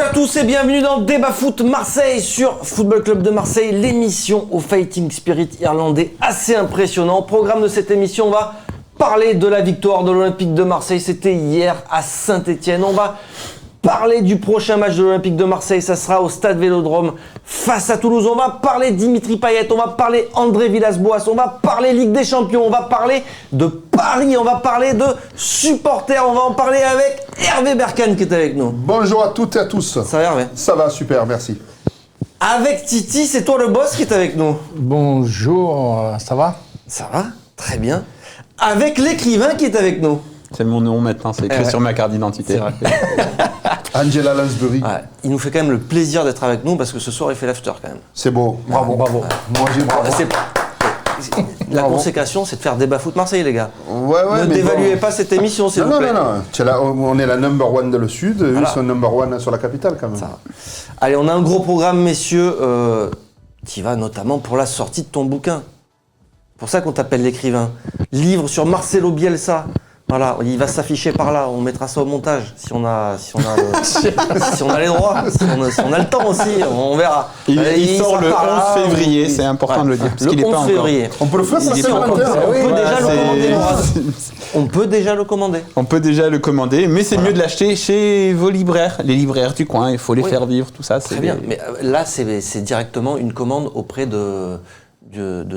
à tous et bienvenue dans Débat Foot Marseille sur Football Club de Marseille, l'émission au fighting spirit irlandais assez impressionnant. Au programme de cette émission, on va parler de la victoire de l'Olympique de Marseille, c'était hier à Saint-Etienne. On va parler du prochain match de l'Olympique de Marseille, ça sera au Stade Vélodrome face à Toulouse. On va parler Dimitri Payet, on va parler André Villas-Boas, on va parler Ligue des Champions, on va parler de Paris, on va parler de supporters, on va en parler avec Hervé Berkane qui est avec nous. Bonjour à toutes et à tous. Ça va Hervé? Ça va, super, merci. Avec Titi, c'est toi le boss qui est avec nous. Bonjour, ça va? Ça va, très bien. Avec l'écrivain qui est avec nous. C'est mon nom maintenant, c'est écrit sur ma carte d'identité. C'est vrai. Angela Lansbury. Ouais, il nous fait quand même le plaisir d'être avec nous parce que ce soir il fait l'after quand même. C'est beau, bravo. Bravo. Moi j'ai bravo. La consécration, c'est de faire débat foot Marseille, les gars. Ouais, Ne mais dévaluez bon. pas cette émission, s'il vous plaît. Non. On est la number one dans le sud, Voilà. eux sont number one sur la capitale quand même. Ça va. Allez, on a un gros programme, messieurs, qui va notamment pour la sortie de ton bouquin. C'est pour ça qu'on t'appelle l'écrivain. Livre sur Marcelo Bielsa. Voilà, il va s'afficher par là. On mettra ça au montage si on a les droits, si on a le temps aussi. On verra. Il sort sera le 11 par là, février, c'est important de le dire, parce le qu'il est 11 pas encore. février. On peut le faire, ça Si, c'est on peut volontaire. déjà le c'est- commander, Mourad. On peut déjà le commander. On peut déjà le commander, mais c'est mieux de l'acheter chez vos libraires, les libraires du coin, il faut les faire vivre, tout ça. Très bien, mais là c'est directement une commande auprès de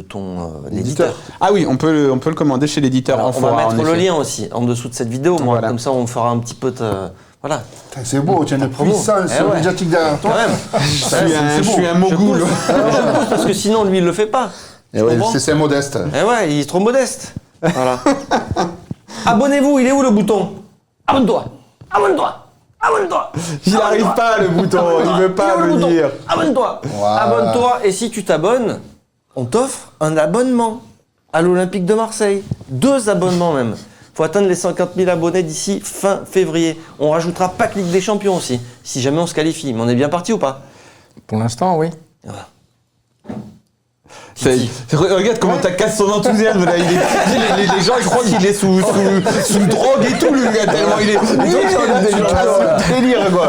ton éditeur. Ah oui, on peut le commander chez l'éditeur. Alors, on va Enfora, en mettre le effet. lien aussi en dessous de cette vidéo, moi. Voilà. Comme ça on fera un petit peu de... Voilà, Putain, c'est beau, tu as une promo. puissance Eh ouais. médiatique derrière quand toi. même. Je suis un mogul. Je pousse parce que sinon lui il le fait pas. Et Tu ouais, comprends c'est modeste. Eh ouais, il est trop modeste. Voilà. Abonnez-vous, il est où le bouton? Abonne-toi. Abonne-toi. Abonne-toi. Il n'arrive pas le bouton, il veut pas Il est où le me bouton dire. Abonne-toi. Voilà. Abonne-toi et si tu t'abonnes, on t'offre un abonnement à l'Olympique de Marseille. 2 abonnements même. Faut atteindre les 50 000 abonnés d'ici fin février. On rajoutera pas que Ligue des Champions aussi, si jamais on se qualifie. Mais on est bien parti ou pas? Pour l'instant, oui. Voilà. Regarde comment t'as cassé son enthousiasme là. Les gens ils croient qu'il est sous drogue et tout, le gars, tellement il est. Tu casses le délire quoi.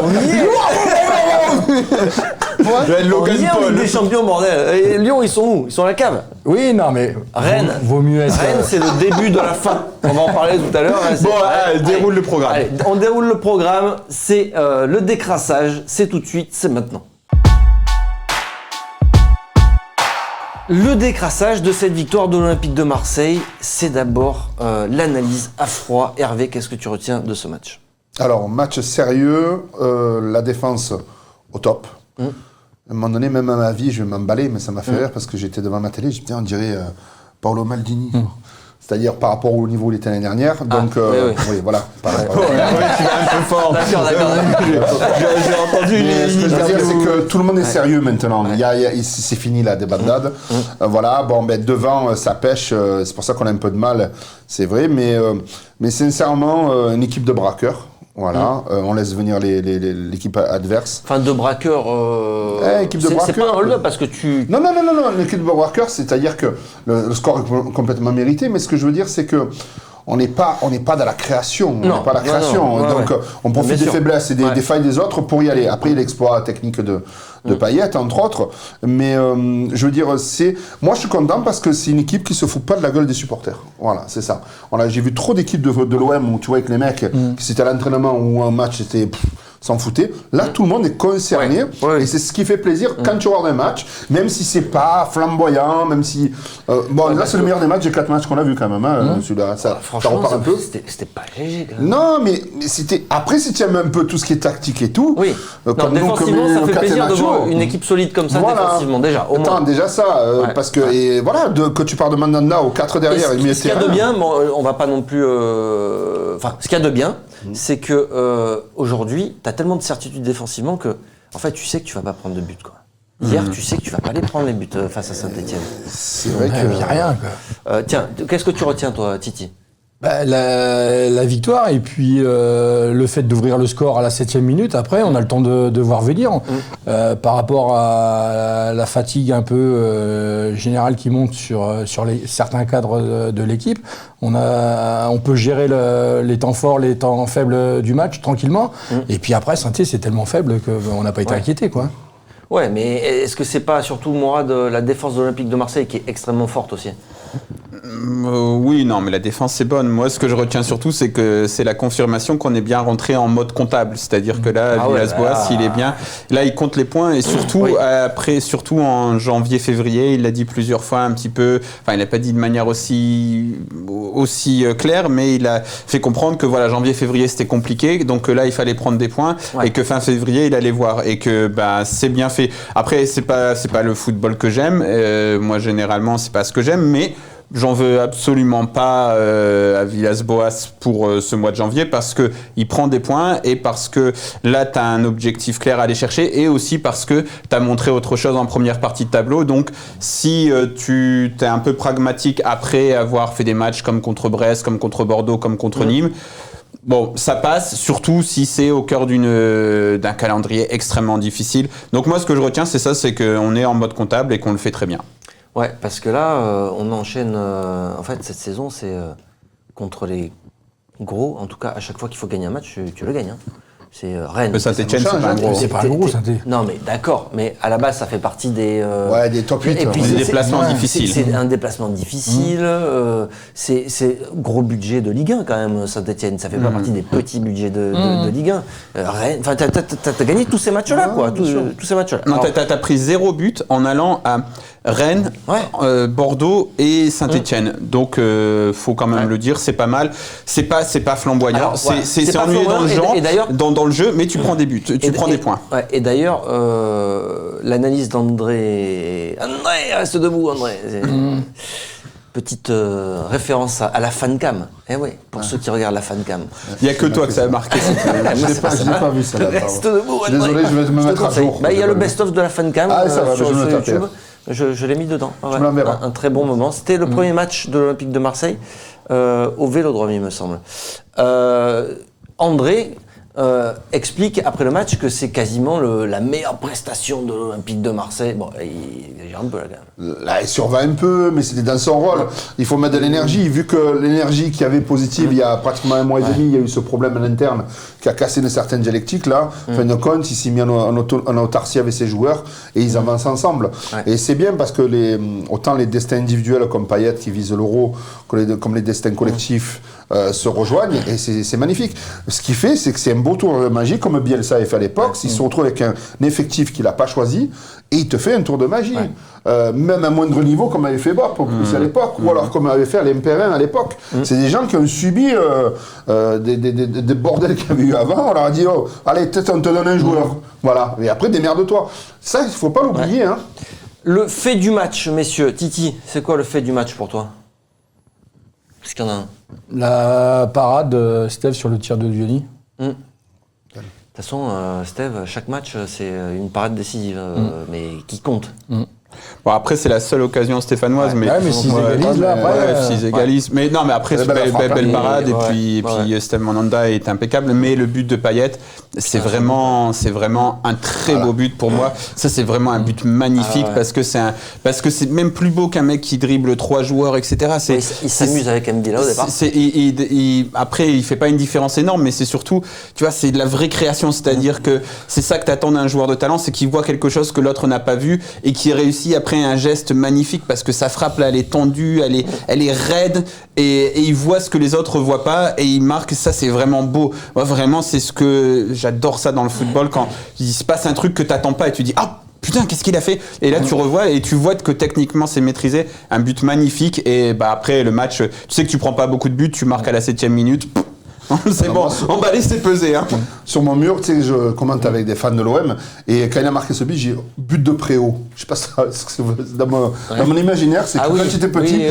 Logan On y est en Ligue Paul. des Champions, bordel. Et Lyon, ils sont où? Ils sont à la cave. Oui, non, mais Rennes. vaut mieux être... Rennes, c'est le début de la fin. On va en parler tout à l'heure. Hein, Bon, allez, déroule le programme. Allez, on déroule le programme. C'est le décrassage. C'est tout de suite. C'est maintenant. Le décrassage de cette victoire de l'Olympique de Marseille, c'est d'abord l'analyse à froid. Hervé, qu'est-ce que tu retiens de ce match? Alors, match sérieux, la défense au top. À un moment donné, même à ma vie, je vais m'emballer, mais ça m'a fait rire parce que j'étais devant ma télé, je me disais, on dirait Paolo Maldini. C'est-à-dire par rapport au niveau où il était l'année dernière. Donc, oui, voilà. Pareil. Tu vas un peu fort. D'accord. J'ai entendu Mais ce que je veux dire, c'est que tout le monde est sérieux maintenant. Ouais. C'est fini la débandade. Voilà, bon, ben, devant, ça pêche. C'est pour ça qu'on a un peu de mal, c'est vrai. Mais sincèrement, une équipe de braqueurs. Voilà, on laisse venir l'équipe adverse. Enfin, de braqueurs. Équipe de c'est pas braqueurs. un hold-up parce que tu. Non, l'équipe de braqueurs, c'est-à-dire que le score est complètement mérité. Mais ce que je veux dire, c'est que on n'est pas dans la création. On Non, n'est pas la non, création. non, Donc, ouais. on profite Bien des sûr. faiblesses et des failles des autres pour y aller. Après, l'exploit technique de Payet, entre autres. Mais je veux dire, moi, je suis content parce que c'est une équipe qui se fout pas de la gueule des supporters. Voilà, c'est ça. J'ai vu trop d'équipes de l'OM où tu vois avec les mecs qui c'était à l'entraînement ou un match, c'était s'en foutait. Là, tout le monde est concerné. Ouais. Et c'est ce qui fait plaisir quand tu regardes un match, même si c'est pas flamboyant, même si... là, c'est le meilleur des matchs, des 4 matchs qu'on a vu quand même. Hein, celui-là, ça Franchement, repart un peu. c'était pas léger quand même. Non, mais c'était... Après, si tu aimes un peu tout ce qui est tactique et tout... Oui. Non, défensivement, ça fait plaisir de voir une équipe solide comme ça, défensivement, déjà. Au moins. Déjà ça, parce que... Et voilà, que tu pars de Mandanda aux 4 derrière et ce qu'il y a de bien, bon, on va pas non plus... Enfin, ce qu'il y a de bien, c'est que aujourd'hui, tu as tellement de certitude défensivement que, en fait, tu sais que tu vas pas prendre de but, quoi. Hier, tu sais que tu vas pas aller prendre les buts face à Saint-Etienne. C'est vrai Il n'y a que... rien, quoi. Tiens, qu'est-ce que tu retiens, toi, Titi? La victoire et puis le fait d'ouvrir le score à la 7e minute, après on a le temps de voir venir. Par rapport à la fatigue un peu générale qui monte sur certains cadres de l'équipe, on peut gérer les temps forts, les temps faibles du match tranquillement. Et puis après, Saint-Étienne, c'est tellement faible qu'on n'a pas été inquiété, quoi. Ouais, mais est-ce que c'est pas surtout, Mourad, la défense de l'Olympique de Marseille qui est extrêmement forte aussi? Oui, non, mais la défense c'est bonne. Moi, ce que je retiens surtout, c'est que c'est la confirmation qu'on est bien rentré en mode comptable. C'est-à-dire que là, Villas-Boas, il est bien. Là, il compte les points et surtout, après, surtout en janvier-février, il l'a dit plusieurs fois un petit peu. Enfin, il n'a pas dit de manière aussi claire, mais il a fait comprendre que voilà, janvier-février c'était compliqué. Donc là, il fallait prendre des points et que fin février, il allait voir et que c'est bien fait. Après, c'est pas le football que j'aime. Moi, généralement, c'est pas ce que j'aime, mais j'en veux absolument pas à Villas-Boas pour ce mois de janvier parce que il prend des points et parce que là tu as un objectif clair à aller chercher et aussi parce que tu as montré autre chose en première partie de tableau. Donc si tu es un peu pragmatique après avoir fait des matchs comme contre Brest, comme contre Bordeaux, comme contre Nîmes, bon, ça passe, surtout si c'est au cœur d'un calendrier extrêmement difficile. Donc moi, ce que je retiens, c'est ça, c'est qu'on est en mode comptable et qu'on le fait très bien. Ouais, parce que là, on enchaîne. En fait, cette saison, c'est contre les gros. En tout cas, à chaque fois qu'il faut gagner un match, tu le gagnes. Hein. C'est Rennes. Le Saint-Étienne, c'est pas un gros. C'est pas un gros, Saint-Étienne. Non, mais d'accord. Mais à la base, ça fait partie des. Des top 8. Et puis des déplacements difficiles. C'est un déplacement difficile. C'est gros budget de Ligue 1 quand même, Saint-Étienne. Ça fait pas partie des petits budgets de Ligue 1. Rennes. Enfin, t'as gagné tous ces matchs-là, quoi. Tous ces matchs-là. Non, t'as pris 0 but en allant à Rennes, Bordeaux et Saint-Étienne. Donc, faut quand même le dire, c'est pas mal. C'est pas flamboyant. Alors, c'est ennuyeux dans le genre, dans le jeu, mais tu prends des buts, tu prends des points. Ouais, et d'ailleurs, l'analyse d'André. André, reste debout, André. Petite référence à la fancam. Eh oui, pour ceux qui regardent la fancam. Il n'y a que toi que ça a marqué. Je l'ai pas vu ça. Reste debout, André. Désolé, je vais me mettre à jour. Il y a le best-of de la fancam sur YouTube. Je l'ai mis dedans. Un très bon moment. C'était le premier match de l'Olympique de Marseille au Vélodrome, il me semble. André explique après le match que c'est quasiment la meilleure prestation de l'Olympique de Marseille. Bon, il exagère un peu là quand même. Là, il surveille un peu, mais c'était dans son rôle. Il faut mettre de l'énergie. Vu que l'énergie qu'il y avait positive il y a pratiquement un mois et demi, il y a eu ce problème à l'interne qui a cassé une certaine dialectique. Là, fin de compte, il s'est mis en autarcie avec ses joueurs et ils avancent ensemble. Et c'est bien parce que autant les destins individuels comme Payet qui vise l'Euro, comme les destins collectifs se rejoignent et c'est magnifique. Ce qu'il fait, c'est que c'est un beau tour de magie comme Bielsa avait fait à l'époque. Il se retrouve avec un effectif qu'il n'a pas choisi et il te fait un tour de magie. Même à moindre niveau comme avait fait Bob à l'époque ou alors comme avait fait Alain Perrin à l'époque. C'est des gens qui ont subi des bordels qu'il y avait eu avant. On leur a dit allez, peut-être on te donne un joueur. Voilà. Et après démerde-toi. Ça, il ne faut pas l'oublier. Hein. Le fait du match, messieurs. Titi, c'est quoi le fait du match pour toi? Est-ce qu'il y en a un? La parade de Steve sur le tir de Diony. De toute façon, Steve, chaque match, c'est une parade décisive, mais qui compte. Bon, après, c'est la seule occasion stéphanoise. Mais s'ils égalisent, là, après. S'ils égalisent. Mais non, mais après, c'est belle parade. Et puis Steve Mandanda est impeccable. Mais le but de Payet, c'est vraiment un très beau but pour moi. Ça, c'est vraiment un but magnifique parce que c'est même plus beau qu'un mec qui dribble 3 joueurs, etc. Il s'amuse avec Mbila au départ. Après, il fait pas une différence énorme, mais c'est surtout, tu vois, c'est de la vraie création. C'est-à-dire que c'est ça que t'attends d'un joueur de talent, c'est qu'il voit quelque chose que l'autre n'a pas vu et qui réussit après un geste magnifique parce que sa frappe là, elle est tendue, elle est raide et il voit ce que les autres voient pas et il marque. Ça, c'est vraiment beau. Moi, vraiment, c'est ce que j'adore ça dans le football quand il se passe un truc que t'attends pas et tu dis ah putain, qu'est-ce qu'il a fait? Et là, tu revois et tu vois que techniquement, c'est maîtrisé. Un but magnifique. Et après, le match, tu sais que tu prends pas beaucoup de buts, tu marques à la 7e minute. C'est bon, emballé, c'est pesé. Hein. Sur mon mur, tu sais, je commente avec des fans de l'OM, et quand il a marqué ce but, j'ai but de Préau. Je sais pas ce que c'est dans mon imaginaire, c'est que quand tu étais petit,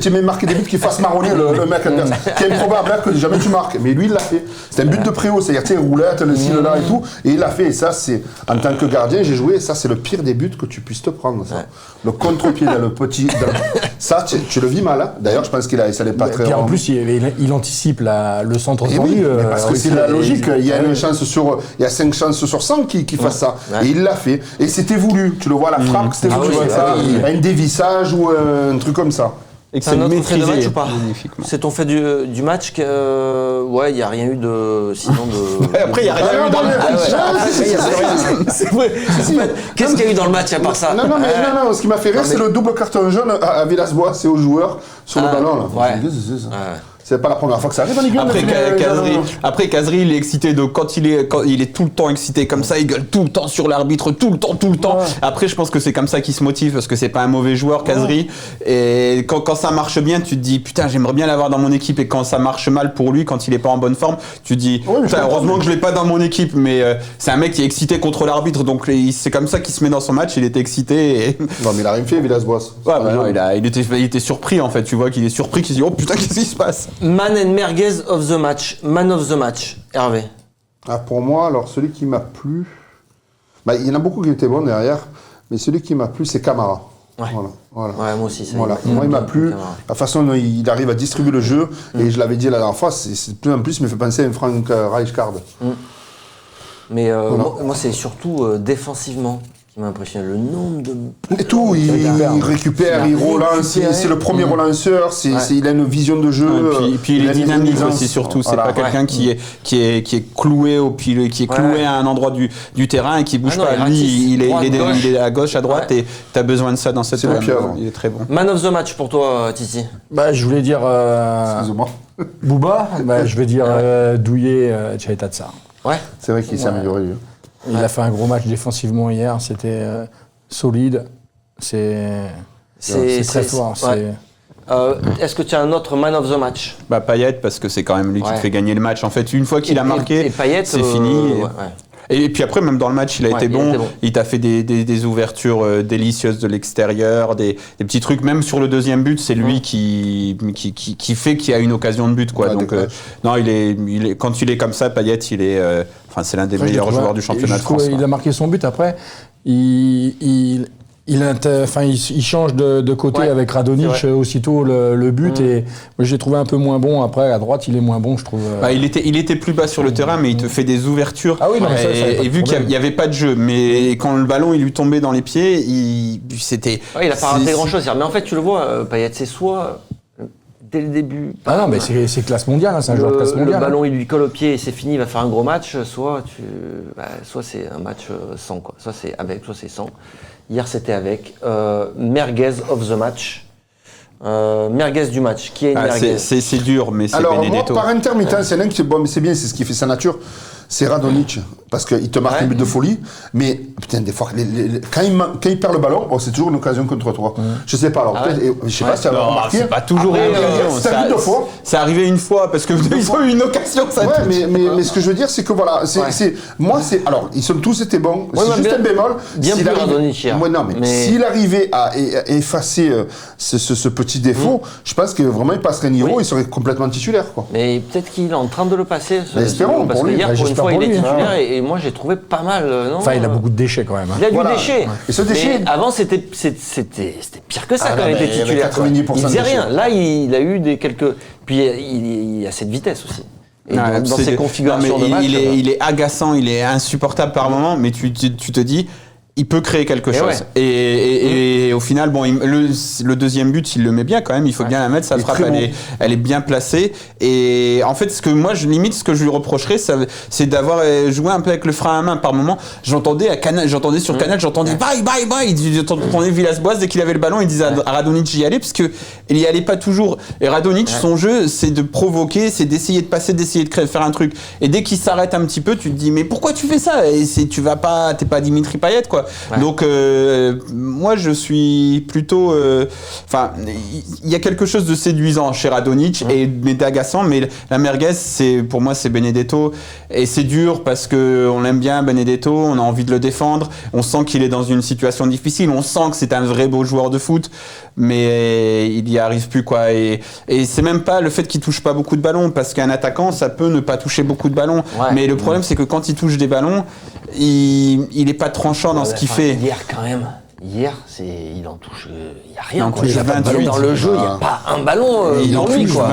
tu aimais marquer des buts qui fassent marronner le mec adverse. Qui est improbable que jamais tu marques, mais lui il l'a fait. C'était un but de Préau, c'est-à-dire tu sais, roulette, le style là et tout, et il l'a fait. Et ça, c'est en tant que gardien, j'ai joué, ça c'est le pire des buts que tu puisses te prendre. Ça. Le contre-pied, dans le petit. Ça, tu le vis mal. Hein. D'ailleurs, je pense ça n'est pas très. Et en plus, il anticipe le centre tendu. Oui, parce que c'est la logique. Il y a il y a 5 chances sur 100 qu'il fasse ça. Et il l'a fait. Et c'était voulu. Tu le vois, la frappe, c'était voulu. Un dévissage ou un truc comme ça. Et c'est un autre fait de match ou pas? C'est ton fait du match que il n'y a rien eu de sinon de. Après il n'y a rien eu dans le match. C'est vrai. Qu'est-ce qu'il y a eu dans le match à part ça? Non, ce qui m'a fait rire, c'est le double carton jaune à Villas-Boas et aux joueurs sur le ballon là. C'est pas la première fois que ça arrive en Ligue 1. Après Kazri, il est excité. Donc quand il est tout le temps excité comme ça, il gueule tout le temps sur l'arbitre, tout le temps. Ouais. Après, je pense que c'est comme ça qu'il se motive parce que c'est pas un mauvais joueur, Kazri. Et quand ça marche bien, tu te dis putain, j'aimerais bien l'avoir dans mon équipe. Et quand ça marche mal pour lui, quand il est pas en bonne forme, tu te dis heureusement que je l'ai pas dans mon équipe. Mais c'est un mec qui est excité contre l'arbitre, donc c'est comme ça qu'il se met dans son match. Il était excité. Et... Non, mais il a rien fait, Villas-Boas. Il était surpris en fait. Tu vois qu'il est surpris, qu'il se dit oh putain, qu'est-ce qui se passe? Man and merguez of the match. Man of the match. Hervé. Pour moi, alors celui qui m'a plu... il y en a beaucoup qui étaient bons derrière, mais celui qui m'a plu, c'est Camara. Ouais. Voilà. Ouais, moi aussi. Moi, il m'a plu. La façon dont il arrive à distribuer le jeu, et je l'avais dit la dernière fois, c'est de plus en plus, il me fait penser à un Frank Rijkaard. Mais moi, c'est surtout défensivement qui m'a impressionné, le nombre de... Et tout, il récupère, il relance, c'est le premier relanceur, il a une vision de jeu. Puis il est dynamique aussi, surtout, c'est pas quelqu'un qui est cloué au pied, qui est cloué à un endroit du terrain et qui bouge pas. Lui, il est à gauche, à droite, et t'as besoin de ça dans cette période. Il est très bon. Man of the match pour toi, Titi? Je voulais dire... Excuse-moi. Bouba, je vais dire Douillet, Tchaïtatsa. Ouais. C'est vrai qu'il s'est amélioré, lui. Il a fait un gros match défensivement hier, c'était solide, c'est très fort. Est-ce que tu as un autre man of the match? Payet, parce que c'est quand même lui qui te fait gagner le match. En fait, une fois qu'il a marqué, c'est fini. Et puis après, même dans le match, il a été bon. Il t'a fait des ouvertures délicieuses de l'extérieur, des petits trucs. Même sur le deuxième but, c'est lui qui fait qu'il y a une occasion de but, quoi. Donc, non, quand il est comme ça, Payet, c'est l'un des meilleurs joueurs du championnat de France. Il a marqué son but. Après, il change de côté avec Radonjic aussitôt le but et moi j'ai trouvé un peu moins bon. Après à droite il est moins bon, je trouve. Il était plus bas sur le terrain, mais il te fait des ouvertures. Ah oui, non, et vu qu'il n'y avait pas de jeu, mais quand le ballon il lui tombait dans les pieds, c'était. Il a pas raté grand chose. Mais en fait tu le vois, Payet, c'est soit dès le début. Non, mais c'est classe mondiale, c'est un joueur de classe mondiale. Le ballon il lui colle au pied et c'est fini, il va faire un gros match. Soit c'est un match sans quoi. Soit c'est avec, soit c'est sans. Hier, c'était avec merguez of the match. Merguez du match. Qui est une merguez? C'est dur, mais c'est Benedetto. Moi, par intermittence, c'est un qui est bon, mais c'est bien, c'est ce qui fait sa nature. C'est Radonjic, parce qu'il te marque un but de folie, mais putain, des fois, quand il perd le ballon, c'est toujours une occasion contre toi. Je sais pas, alors je sais pas si ça va remarquer. C'est pas toujours c'est un but de fois. C'est arrivé une fois, parce que vous avez eu une occasion, ça. Mais ce que je veux dire, c'est que voilà, alors, ils sont tous été bons, c'est juste un bémol. Bien plus Radonjic hier. Non, mais s'il arrivait à effacer ce petit défaut, je pense que vraiment, il passerait niveau, il serait complètement titulaire, quoi. Mais peut-être qu'il est en train de le passer. Espérons pour lui. Hier, pour une fois, il est titulaire et moi, j'ai trouvé pas mal. Il a beaucoup de déchets quand même. Il a du déchet. Et ce déchet. Avant, c'était pire que ça quand il était titulaire. Il faisait rien. Là, il a eu quelques. Puis il a cette vitesse aussi. Et dans ces configurations de match. Il est agaçant, il est insupportable par moment, mais tu te dis. Il peut créer quelque chose. Et au final, le deuxième but, il le met bien quand même. Il faut bien la mettre. Sa frappe, elle est bien placée. Et en fait, ce que je lui reprocherais, c'est d'avoir joué un peu avec le frein à main. Par moment, j'entendais sur Canal, bye. J'entendais Villas-Boas, dès qu'il avait le ballon, il disait à Radonjic d'y aller, parce qu'il y allait pas toujours. Et Radonjic, son jeu, c'est de provoquer, c'est d'essayer de passer, d'essayer de faire un truc. Et dès qu'il s'arrête un petit peu, tu te dis, mais pourquoi tu fais ça? Et t'es pas Dimitri Payet, quoi. Donc moi je suis suis plutôt... Enfin, il y a quelque chose de séduisant chez Radonjic mais d'agaçant, mais la merguez, pour moi, c'est Benedetto. Et c'est dur parce qu'on l'aime bien, Benedetto, on a envie de le défendre, on sent qu'il est dans une situation difficile, on sent que c'est un vrai beau joueur de foot, mais il n'y arrive plus, quoi. Et c'est même pas le fait qu'il touche pas beaucoup de ballons, parce qu'un attaquant, ça peut ne pas toucher beaucoup de ballons. Ouais. Mais le problème, c'est que quand il touche des ballons, il est pas tranchant dans ce qu'il fait. Hier, quand même. Hier, il en touche, il n'y a rien. Il y a pas de ballon dans le jeu, il n'y a pas un ballon dans lui, quoi.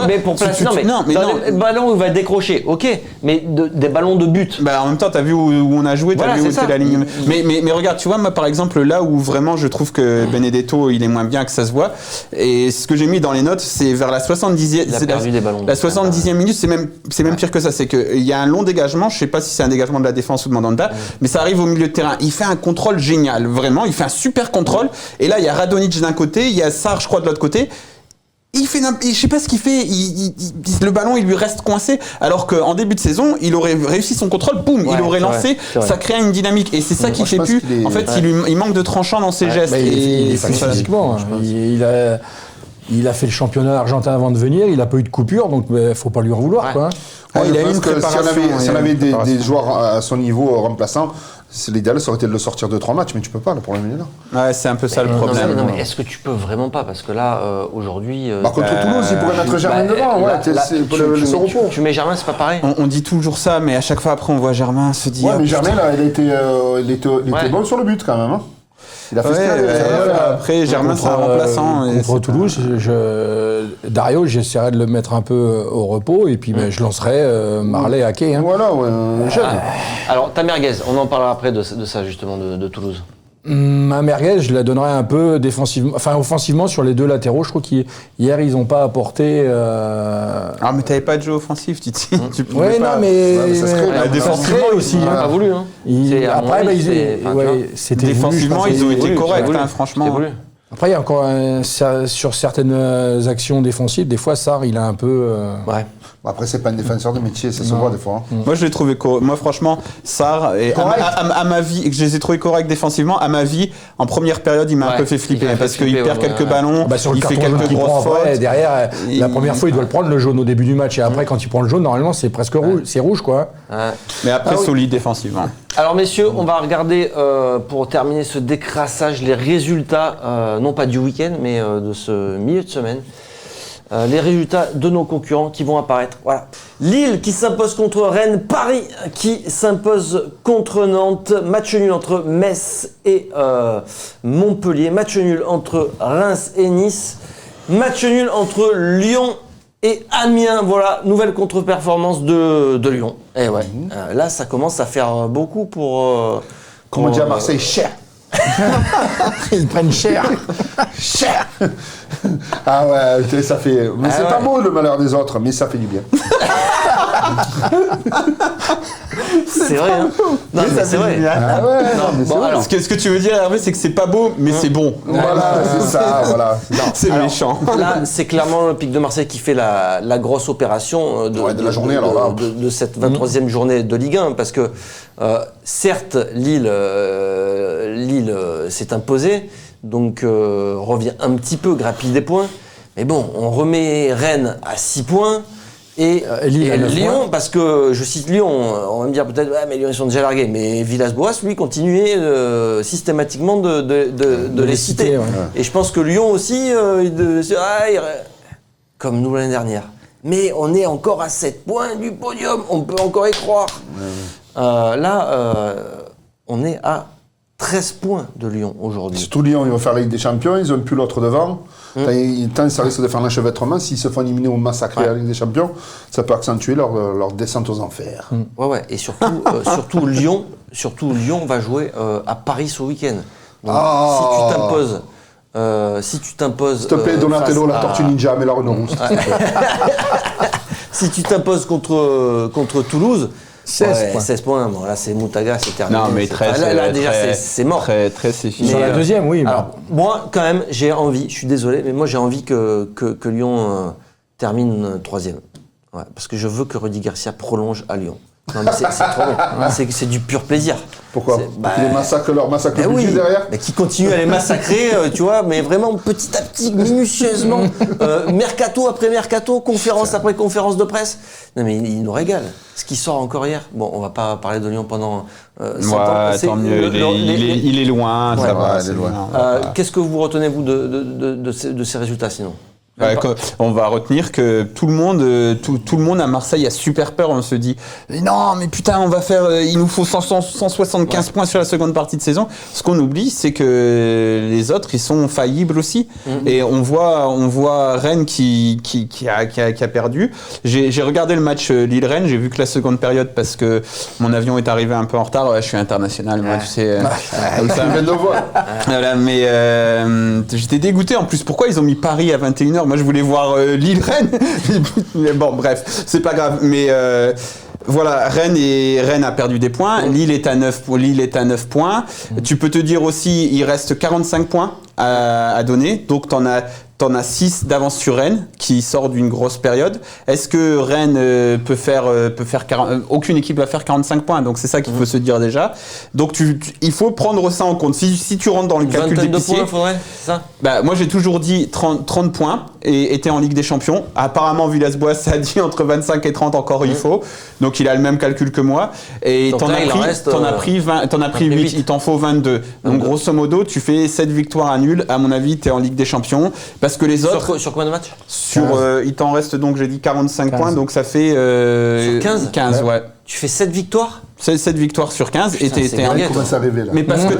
Mais pour placer, les ballons où il va décrocher, ok, mais des ballons de but. Bah, en même temps, t'as vu où on a joué, t'as vu où était la ligne. Mais regarde, tu vois, moi, par exemple, là où vraiment je trouve que Benedetto, il est moins bien, que ça se voit, et ce que j'ai mis dans les notes, c'est vers la 70e. Il a perdu des ballons. La 70e minute, c'est même pire que ça. C'est qu'il y a un long dégagement, je sais pas si c'est un dégagement de la défense ou de Mandanda, mais ça arrive au milieu de terrain. Il fait un contrôle génial, vraiment, il fait un super contrôle, et là il y a Radonjic d'un côté, il y a Sarr je crois de l'autre côté, je sais pas ce qu'il fait, le ballon il lui reste coincé, alors qu'en début de saison il aurait réussi son contrôle, boum, il aurait lancé, ça crée une dynamique, et c'est ça qui fait plus, en fait il manque de tranchant dans ses gestes. Il est physiquement, il a fait le championnat argentin avant de venir, il a pas eu de coupure, donc faut pas lui en vouloir, quoi. Il a eu une préparation. Si on avait des joueurs à son niveau remplaçants, l'idéal, ça aurait été de le sortir 2-3 matchs, mais tu peux pas, le problème est là. Ouais, c'est un peu ça le problème. Non, mais est-ce que tu peux vraiment pas? Parce que là, aujourd'hui... contre Toulouse, il pourrait mettre Germain devant. Tu mets Germain, c'est pas pareil. On dit toujours ça, mais à chaque fois après, on voit Germain se dire... Ouais, mais Germain, là, il était bon sur le but, quand même, hein. Il a fait après, Germain, c'est un remplaçant. Contre Toulouse, Dario, j'essaierai de le mettre un peu au repos, et puis je lancerai Marley à quai. Voilà, jeune. Alors, ta merguez, on en parlera après de ça, justement, de Toulouse. Ma merguez, je la donnerais un peu défensivement, offensivement sur les deux latéraux. Je trouve qu'hier, ils n'ont pas apporté. Ah, mais t'avais pas de jeu offensif, Titi. Ouais, non, mais ça serait défensivement aussi. Ils n'ont pas voulu. Après, c'était défensivement, ils ont été corrects, franchement. Après, il y a encore sur certaines actions défensives, des fois, Sarr, il a un peu. Ouais. Après, c'est pas un défenseur de métier, ça se voit des fois. Moi, je l'ai trouvé moi, franchement, Sarr, à ma vie, je les ai trouvés corrects défensivement. À ma vie, en première période, il m'a un peu fait flipper parce qu'il perd quelques ballons, il fait quelques grosses fautes. Derrière, la première fois, il doit le prendre le jaune au début du match, et après, quand il prend le jaune, normalement, c'est presque rouge, c'est rouge, quoi. Mais après, solide défensivement. Alors messieurs, on va regarder pour terminer ce décrassage les résultats, non pas du week-end, mais de ce milieu de semaine. Les résultats de nos concurrents qui vont apparaître. Voilà. Lille qui s'impose contre Rennes, Paris qui s'impose contre Nantes, match nul entre Metz et Montpellier, match nul entre Reims et Nice, match nul entre Lyon et Amiens. Voilà, nouvelle contre-performance de Lyon. Et ouais, là ça commence à faire beaucoup pour... Comme on dit à Marseille, cher. Ils prennent cher. Cher. Ah ouais, ça fait... Mais c'est pas beau le malheur des autres, mais ça fait du bien. C'est vrai, hein. Non, mais c'est vrai. Ah ouais, alors, ce que tu veux dire, Hervé, c'est que c'est pas beau, mais c'est bon. Voilà, c'est ça, voilà. C'est méchant. Là, c'est clairement l'Olympique de Marseille qui fait la grosse opération de la journée, de cette 23e journée de Ligue 1, parce que certes, Lille s'est imposée, donc revient un petit peu, grappille des points, mais bon, on remet Rennes à 6 points, et Lyon, parce que je cite Lyon, on va me dire peut-être, ouais, mais Lyon ils sont déjà largués, mais Villas-Boas, lui, continuait systématiquement de les citer. Ouais. Et je pense que Lyon aussi, comme nous l'année dernière. Mais on est encore à 7 points du podium, on peut encore y croire. On est à 13 points de Lyon aujourd'hui. Surtout Lyon, ils vont faire la Ligue des Champions, ils n'ont plus l'autre devant. Tant ça risque de faire l'enchevêtrement, s'ils se font éliminer ou massacrer à la Ligue des Champions, ça peut accentuer leur descente aux enfers. Ouais, et surtout Lyon va jouer à Paris ce week-end. Donc si tu t'imposes... S'il te plaît, Donatello, la Tortue Ninja, mais la Renault Rousse. Si tu t'imposes contre Toulouse, 16 points. Bon, là, c'est Moutaga, c'est terminé. Non, mais 13, là déjà, c'est mort. 13, c'est fini. Sur la deuxième, oui. Alors, moi, quand même, j'ai envie, je suis désolé, mais moi, j'ai envie que Lyon termine 3e. Ouais, parce que je veux que Rudy Garcia prolonge à Lyon. Non, mais c'est trop bon. C'est du pur plaisir. Pourquoi? Ils les massacrent leur massacre le budget derrière. Mais qui continuent à les massacrer, tu vois, mais vraiment petit à petit, minutieusement, mercato après mercato, conférence après conférence de presse. Non mais ils nous régalent. Ce qui sort encore hier. Bon, on va pas parler de Lyon pendant 100 ans. Tant mieux. Il est loin, ça va. Il est loin. Qu'est-ce que vous retenez vous de ces résultats sinon? On va retenir que tout le monde à Marseille a super peur. On se dit non mais putain on va faire, il nous faut 175 points sur la seconde partie de saison. Ce qu'on oublie c'est que les autres ils sont faillibles aussi. Et on voit Rennes qui a perdu. J'ai regardé le match Lille-Rennes, j'ai vu que la seconde période parce que mon avion est arrivé un peu en retard. Je suis international moi tu sais. Voilà, mais j'étais dégoûté en plus. Pourquoi ils ont mis Paris à 21h? Moi, je voulais voir Lille-Rennes. Mais bon, bref, c'est pas grave. Mais voilà, Rennes a perdu des points. Lille est à 9 points. Tu peux te dire aussi, il reste 45 points à donner. Donc, t'en as 6 d'avance sur Rennes, qui sort d'une grosse période. Est-ce que Rennes peut faire 40, aucune équipe va faire 45 points, donc c'est ça qu'il faut se dire déjà. Donc il faut prendre ça en compte. Si tu rentres dans le calcul d'épicier, ça. Moi j'ai toujours dit 30 points et était en Ligue des Champions. Apparemment Villas-Boas ça a dit entre 25 et 30 encore il faut. Donc il a le même calcul que moi. Et t'en as pris 8, il t'en faut 22. Donc grosso modo tu fais 7 victoires à nul. À mon avis t'es en Ligue des Champions. Parce que les autres... Sur combien de matchs? Il t'en reste donc, j'ai dit 45 points, donc ça fait... sur 15 15, ouais. Tu fais 7 victoires? 7 victoires sur 15 et t'es un commence à rêver là. Mais parce que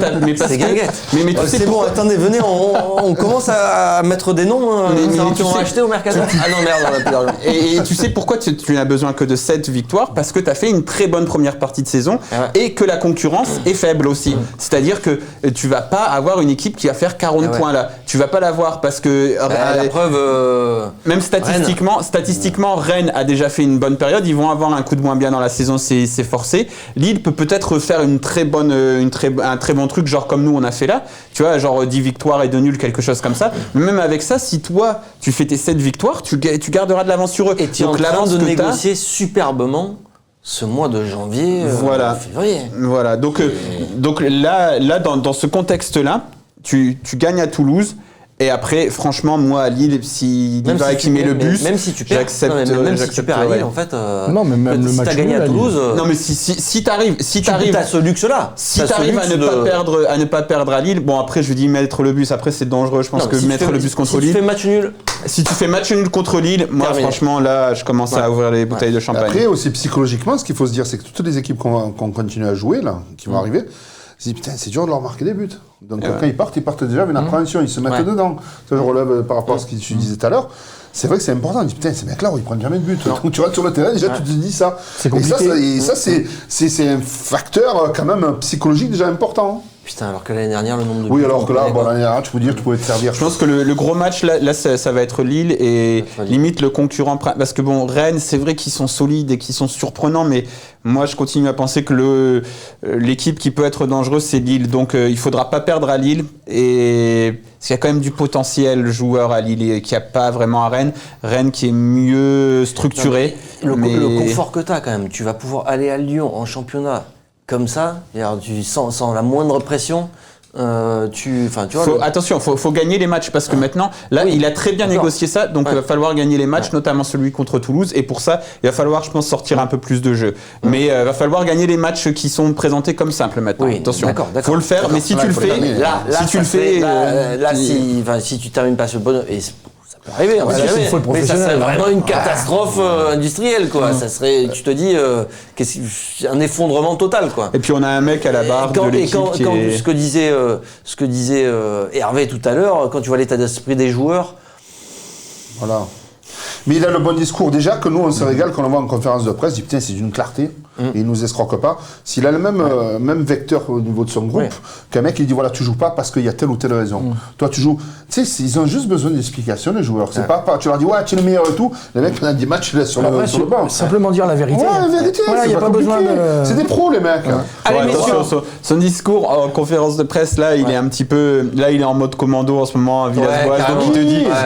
c'est guinguette. Mais tu sais c'est bon, attendez, venez, on commence à mettre des noms qui ont acheté au mercato. Ah non, merde, on a plus d'argent. Et tu sais pourquoi tu n'as besoin que de 7 victoires? Parce que tu as fait une très bonne première partie de saison et que la concurrence est faible aussi. C'est-à-dire que tu vas pas avoir une équipe qui va faire 40 points là. Tu vas pas l'avoir parce que... la preuve... même statistiquement, Rennes a déjà fait une bonne période. Ils vont avoir un coup de moins bien dans la saison, c'est forcé. Lille peut-être faire un très bon truc, genre comme nous on a fait là, tu vois, genre 10 victoires et 2 nuls, quelque chose comme ça. Mais même avec ça, si toi tu fais tes 7 victoires, tu garderas de l'avance sur eux. Et tu es en train de négocier superbement ce mois de janvier, février. Voilà, donc là dans ce contexte-là, tu gagnes à Toulouse. Et après, franchement, moi, à Lille, s'il va et qu'il met le bus, même si tu perds, si tu perds à Lille, en fait, non, mais même le si match t'as gagné à Toulouse, non, mais si t'arrives, t'as ce luxe-là. Si t'arrives à ne pas perdre à Lille, bon après, je dis mettre le bus. Après, c'est dangereux. Je pense que mettre le bus contre Lille. Si tu fais match nul. Si tu fais match nul contre Lille, moi, franchement, là, je commence à ouvrir les bouteilles de champagne. Après, aussi psychologiquement, ce qu'il faut se dire, c'est que toutes les équipes qu'on continue à jouer là, qui vont arriver. Je dis, putain, c'est dur de leur marquer des buts. Donc, quand ils partent déjà avec une appréhension, ils se mettent dedans. Ça, je relève par rapport à ce que tu disais tout à l'heure. C'est vrai que c'est important. Je dis, putain, ces mecs-là, ils prennent jamais de but. Donc, tu rentres sur le terrain, déjà, tu te dis ça. C'est compliqué. Et ça, c'est un facteur, quand même, psychologique déjà important. Putain, alors que l'année dernière, le nombre de buts... Oui, alors que là, l'année dernière, tu peux dire que tu pouvais te servir. Je pense que le gros match, là ça va être Lille et limite le concurrent... Parce que bon, Rennes, c'est vrai qu'ils sont solides et qu'ils sont surprenants, mais moi, je continue à penser que l'équipe qui peut être dangereuse, c'est Lille. Donc, il faudra pas perdre à Lille. Et parce qu'il y a quand même du potentiel joueur à Lille qui n'y a pas vraiment à Rennes. Rennes qui est mieux structuré. Non, le confort que tu as quand même, tu vas pouvoir aller à Lyon en championnat comme ça, sans la moindre pression. Attention, faut gagner les matchs parce que maintenant, là, il a très bien négocié ça, donc il va falloir gagner les matchs, notamment celui contre Toulouse, et pour ça, il va falloir, je pense, sortir un peu plus de jeu. Mais il va falloir gagner les matchs qui sont présentés comme simples maintenant. Attention, faut le faire, mais si tu le fais, si tu termines pas ce bonheur, et ça peut arriver, mais ça serait vraiment une catastrophe industrielle, quoi. Ça serait, tu te dis, un effondrement total, quoi. Et puis on a un mec à la barre de l'équipe ce que disait Hervé tout à l'heure, quand tu vois l'état d'esprit des joueurs. Voilà. Mais il a le bon discours. Déjà, que nous, on se régale quand on le voit en conférence de presse. Il dit, putain, c'est d'une clarté. Et il nous escroque pas. S'il a le même vecteur au niveau de son groupe, qu'un mec, il dit, voilà, tu joues pas parce qu'il y a telle ou telle raison. Toi, tu joues. Tu sais, ils ont juste besoin d'explications, les joueurs. C'est pas, tu leur dis, ouais, tu es le meilleur et tout. Les mecs, pendant 10 matchs, ils laissent sur le banc. Simplement dire la vérité. Ouais, la vérité. Voilà, il n'y a pas besoin de. C'est des pros, les mecs. Allez, attention, son discours en conférence de presse, là, il est un petit peu. Là, il est en mode commando en ce moment à Villas-Boas. Donc,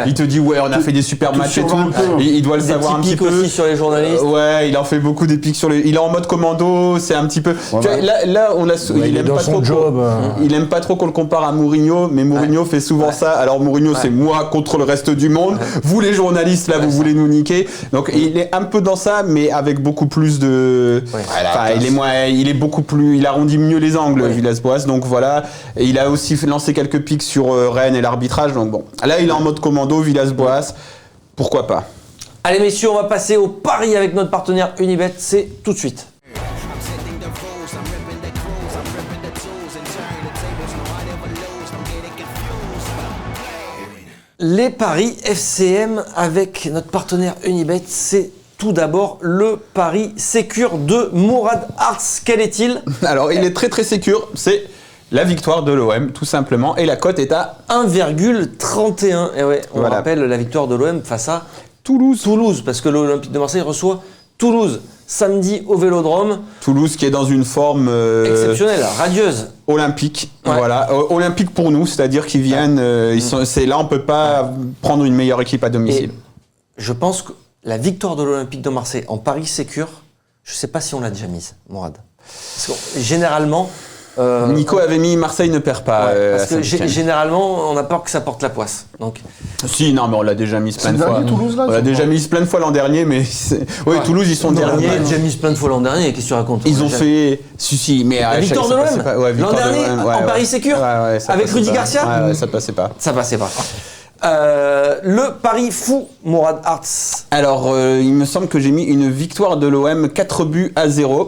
il te dit, ouais, on a fait des super matchs et tout. Il doit le savoir un petit peu. Aussi sur les journalistes. Ouais, il en fait beaucoup des pics sur les. Il est en mode commando, c'est un petit peu. Ouais, Tu vois, là, on a, il aime dans pas son trop. job, Il aime pas trop qu'on le compare à Mourinho, mais Mourinho fait souvent ça. Alors Mourinho, c'est moi contre le reste du monde. Vous les journalistes, là, vous voulez nous niquer. Donc il est un peu dans ça, mais avec beaucoup plus de. Enfin, il arrondit mieux les angles, Villas-Boas. Donc voilà. Et il a aussi lancé quelques pics sur Rennes et l'arbitrage. Donc bon, là, il est en mode commando, Villas-Boas. Pourquoi pas? Allez messieurs, on va passer au pari avec notre partenaire Unibet, c'est tout de suite. Les paris FCM avec notre partenaire Unibet, c'est tout d'abord le pari sécure de Mourad Arts. Quel est-il? Alors, il est très très sécure. C'est la victoire de l'OM, tout simplement. Et la cote est à 1,31. Et ouais, on Voilà. rappelle la victoire de l'OM face à Toulouse. Toulouse, parce que l'Olympique de Marseille reçoit Toulouse samedi au Vélodrome. Toulouse qui est dans une forme Exceptionnelle, radieuse. olympique. Ouais. Voilà, olympique pour nous, c'est-à-dire qu'ils viennent. C'est là, on peut pas prendre une meilleure équipe à domicile. Et je pense que la victoire de l'Olympique de Marseille en Paris sécure, je sais pas si on l'a déjà mise, Mourad. Parce que généralement. Nico avait mis Marseille ne perd pas. Parce à que Saint-Étienne. généralement, on a peur que ça porte la poisse. Donc, Si, non, mais on l'a déjà mise plein de C'est fois. dernier, Toulouse, là, On l'a je déjà crois. mise plein de fois l'an dernier, mais oui, Toulouse, ils sont on derniers. l'a déjà mise plein de fois l'an dernier. Qu'est-ce que tu racontes? Ils On ont l'a fait. Si, mais La victoire de l'OM l'an dernier en Paris sécure ça avec passait Rudy pas. Garcia. Ouais, ça passait pas. Ça passait pas. Le pari fou, Mourad Arts. Alors, il me semble que j'ai mis une victoire de l'OM 4-0.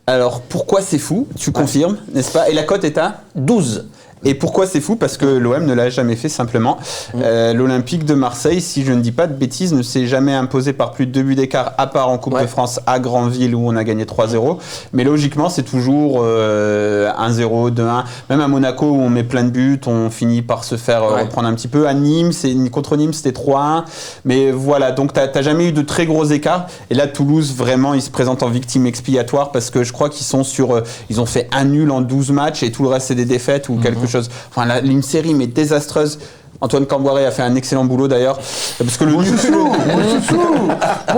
Alors, pourquoi c'est fou? Tu confirmes, n'est-ce pas? Et la cote est à 12. Et pourquoi c'est fou? Parce que l'OM ne l'a jamais fait simplement. L'Olympique de Marseille, si je ne dis pas de bêtises, ne s'est jamais imposé par plus de 2 buts d'écart, à part en Coupe de France à Granville où on a gagné 3-0. Mais logiquement, c'est toujours 1-0, 2-1. Même à Monaco où on met plein de buts, on finit par se faire reprendre un petit peu. À Nîmes, contre Nîmes, c'était 3-1. Mais voilà, donc t'as jamais eu de très gros écarts. Et là, Toulouse, vraiment, ils se présentent en victime expiatoire parce que je crois qu'ils sont ils ont fait un nul en 12 matchs et tout le reste, c'est des défaites ou quelque chose. Enfin, une série, mais désastreuse. Antoine Camboiré a fait un excellent boulot d'ailleurs. Parce que Mon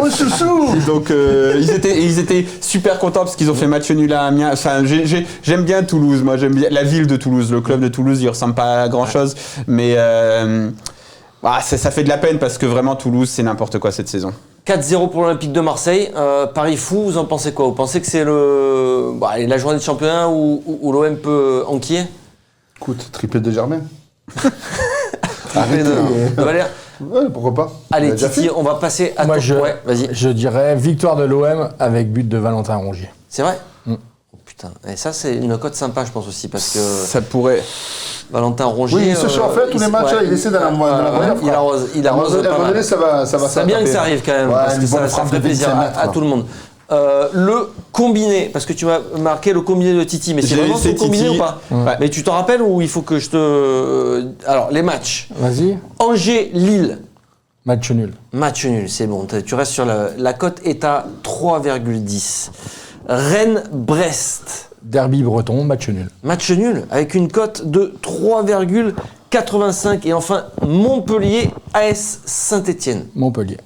chouchou. donc ils étaient super contents parce qu'ils ont fait match nul à Amiens. Enfin, j'aime bien Toulouse, moi j'aime bien la ville de Toulouse, le club de Toulouse, il ressemble pas à grand chose, mais ça fait de la peine parce que vraiment Toulouse c'est n'importe quoi cette saison. 4-0 pour l'Olympique de Marseille. Paris fou, vous en pensez quoi? Vous pensez que c'est la journée de championnat où l'OM peut enquiller? Écoute, triplé de Germain. Arrête de Valère. Ouais, pourquoi pas? Allez, Il a déjà Titi, fait. on va passer à Moi, Ouais, vas-y. je dirais victoire de l'OM avec but de Valentin Rongier. C'est vrai? Oh putain. Et ça, c'est une cote sympa, je pense aussi, parce que Ça pourrait. Valentin Rongier. Oui, il se chauffe, tous les matchs, il essaie d'aller dans la première il arrose. Il arrose. À un moment donné, ça va. C'est bien que ça arrive quand même, Ouais, parce que une bonne ça frappe ferait de plaisir 25 mètres, à tout le monde. Le combiné, parce que tu m'as marqué le combiné de Titi, mais c'est J'ai vraiment laissé son combiné Titi. ou pas? Ouais. Mais tu te rappelles ou il faut que je te... Alors, les matchs. Vas-y. Angers-Lille, Match nul. match nul, c'est bon, tu restes sur la cote est à 3,10. Rennes-Brest, Derby breton, match nul. match nul, avec une cote de 3,85. Et enfin, Montpellier-AS Saint-Étienne. Montpellier.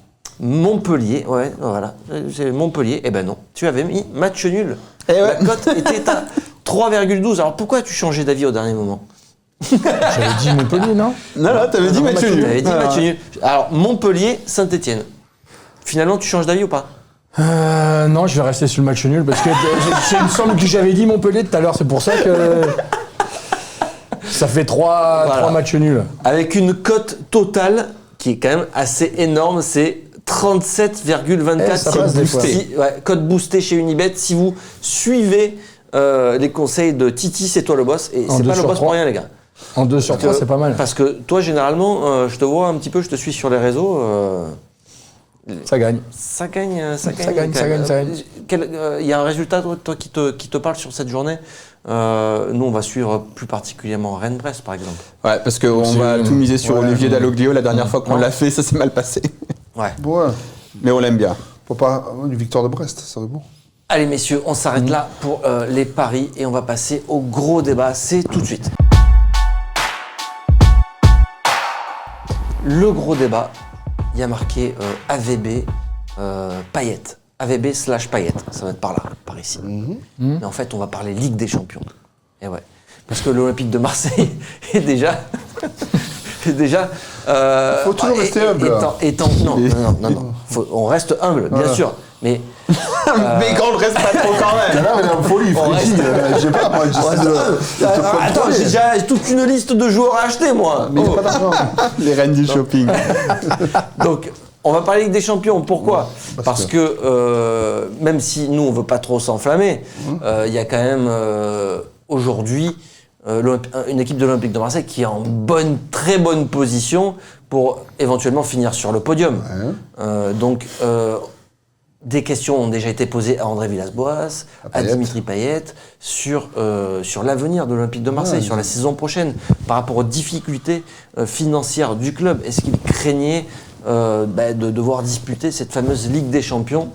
Montpellier, ouais, voilà, c'est Montpellier. Eh ben non, tu avais mis match nul. Eh ouais. La cote était à 3,12. Alors pourquoi as-tu changé d'avis au dernier moment? J'avais dit Montpellier, non? Non, t'avais dit match nul. T'avais dit match nul. Alors Montpellier-Saint-Étienne. Finalement, tu changes d'avis ou pas? Non, je vais rester sur le match nul parce que il me semble que j'avais dit Montpellier tout à l'heure, c'est pour ça que ça fait 3 matchs nuls. Avec une cote totale qui est quand même assez énorme, c'est 37,24. Ça passe des fois. Code boosté chez Unibet. Si vous suivez les conseils de Titi, c'est toi le boss. Et En c'est 2 pas le sur boss 3. pour rien, les gars. En 2 sur 3, c'est pas mal. Parce que toi, généralement, je te vois un petit peu, je te suis sur les réseaux. Ça gagne. Ça gagne. Il y a un résultat, toi qui te parle sur cette journée. Nous, on va suivre plus particulièrement Rennes-Brest, par exemple. Ouais, parce qu'on va tout miser sur Olivier Dalloglio. La dernière fois qu'on l'a fait, ça s'est mal passé. Ouais. Ouais. Mais on l'aime bien. Pourquoi pas une victoire de Brest, ça serait bon. Allez, messieurs, on s'arrête là pour les paris et on va passer au gros débat. C'est tout de suite. Le gros débat, il y a marqué AVB Payet. AVB/Payet. Ça va être par ici. Mais en fait, on va parler Ligue des Champions. Et ouais. Parce que l'Olympique de Marseille est déjà... faut toujours rester humble. Non. On reste humble, bien sûr. Mais quand on reste pas trop quand même. Là, il est en folie, Freddy. Je sais pas, moi, attends, j'ai déjà toute une liste de joueurs à acheter, moi. Mais il n'y a pas d'argent. Les reines du shopping. Donc, on va parler Ligue des Champions. Pourquoi ? Parce que même si nous, on ne veut pas trop s'enflammer, il y a quand même aujourd'hui une équipe de l'Olympique de Marseille qui est en très bonne position pour éventuellement finir sur le podium. Donc, des questions ont déjà été posées à André Villas-Boas, à Dimitri Payet, sur l'avenir de l'Olympique de Marseille, sur la saison prochaine, par rapport aux difficultés financières du club. Est-ce qu'il craignait de devoir disputer cette fameuse Ligue des Champions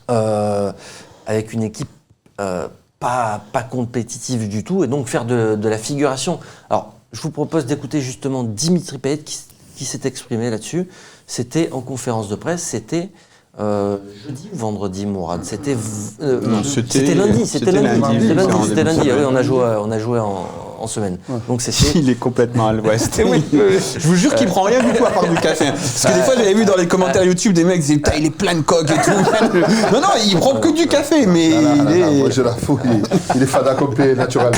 avec une équipe pas compétitive du tout, et donc faire de la figuration. Alors, je vous propose d'écouter justement Dimitri Payet qui s'est exprimé là-dessus. C'était en conférence de presse, c'était jeudi ou vendredi, Mourad? C'était lundi. C'était lundi. Oui, on a joué en semaine. Donc c'était... Il est complètement à l'ouest. Je vous jure qu'il prend rien du tout à part du café. Parce que des fois, j'avais vu dans les commentaires YouTube des mecs qui disaient putain, il est plein de coques et tout. Non, il prend que du café, mais moi je la fous. Il est fada complet, naturel.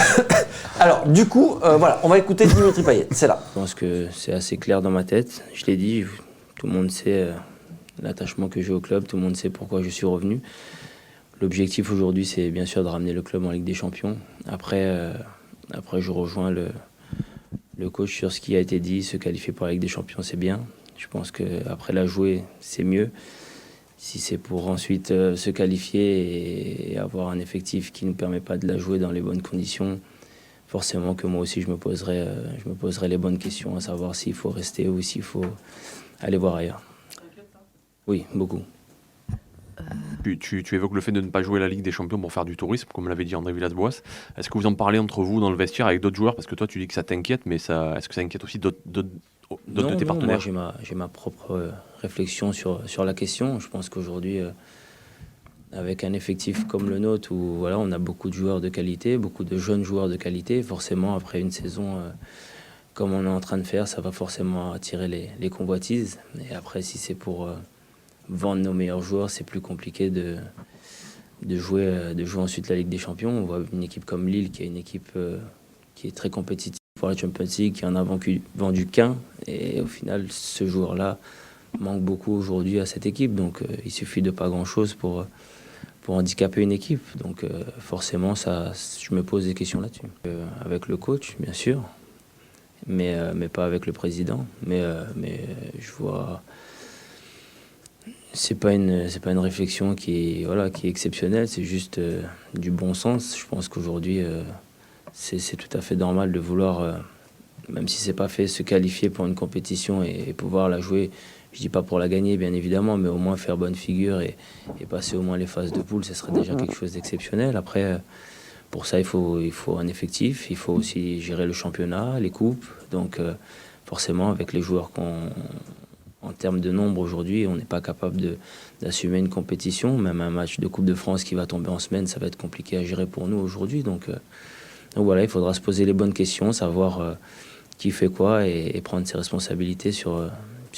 Alors, du coup, voilà, on va écouter Dimitri Payet. C'est là. Je pense que c'est assez clair dans ma tête. Je l'ai dit, tout le monde sait l'attachement que j'ai au club, tout le monde sait pourquoi je suis revenu. L'objectif aujourd'hui, c'est bien sûr de ramener le club en Ligue des Champions. Après, je rejoins le coach sur ce qui a été dit. Se qualifier pour la Ligue des Champions, c'est bien. Je pense qu'après la jouer, c'est mieux. Si c'est pour ensuite se qualifier et avoir un effectif qui ne nous permet pas de la jouer dans les bonnes conditions, forcément que moi aussi, je me poserai les bonnes questions, à savoir s'il faut rester ou s'il faut aller voir ailleurs. Oui, beaucoup. Tu évoques le fait de ne pas jouer la Ligue des Champions pour faire du tourisme, comme l'avait dit André Villas-Boas. Est-ce que vous en parlez entre vous dans le vestiaire avec d'autres joueurs? Parce que toi, tu dis que ça t'inquiète, mais est-ce que ça inquiète aussi d'autres de tes partenaires? Moi, j'ai ma propre réflexion sur la question. Je pense qu'aujourd'hui, avec un effectif comme le nôtre, où voilà, on a beaucoup de joueurs de qualité, beaucoup de jeunes joueurs de qualité, forcément, après une saison comme on est en train de faire, ça va forcément attirer les convoitises. Et après, si c'est pour... vendre nos meilleurs joueurs, c'est plus compliqué de jouer ensuite la Ligue des Champions. On voit une équipe comme Lille, qui est une équipe qui est très compétitive pour la Champions League, qui en a vendu qu'un. Et au final, ce joueur-là manque beaucoup aujourd'hui à cette équipe. Donc il suffit de pas grand-chose pour handicaper une équipe. Donc forcément, je me pose des questions là-dessus. Avec le coach, bien sûr, mais pas avec le président. Mais je vois... C'est pas une réflexion qui est exceptionnelle, c'est juste du bon sens. Je pense qu'aujourd'hui, c'est tout à fait normal de vouloir, même si c'est pas fait, se qualifier pour une compétition et pouvoir la jouer. Je dis pas pour la gagner, bien évidemment, mais au moins faire bonne figure et passer au moins les phases de poule, ce serait déjà quelque chose d'exceptionnel. Après, pour ça, il faut un effectif, il faut aussi gérer le championnat, les coupes. Donc, forcément, avec les joueurs en termes de nombre aujourd'hui, on n'est pas capable d'assumer une compétition. Même un match de Coupe de France qui va tomber en semaine, ça va être compliqué à gérer pour nous aujourd'hui. Donc voilà, il faudra se poser les bonnes questions, savoir qui fait quoi et prendre ses responsabilités sur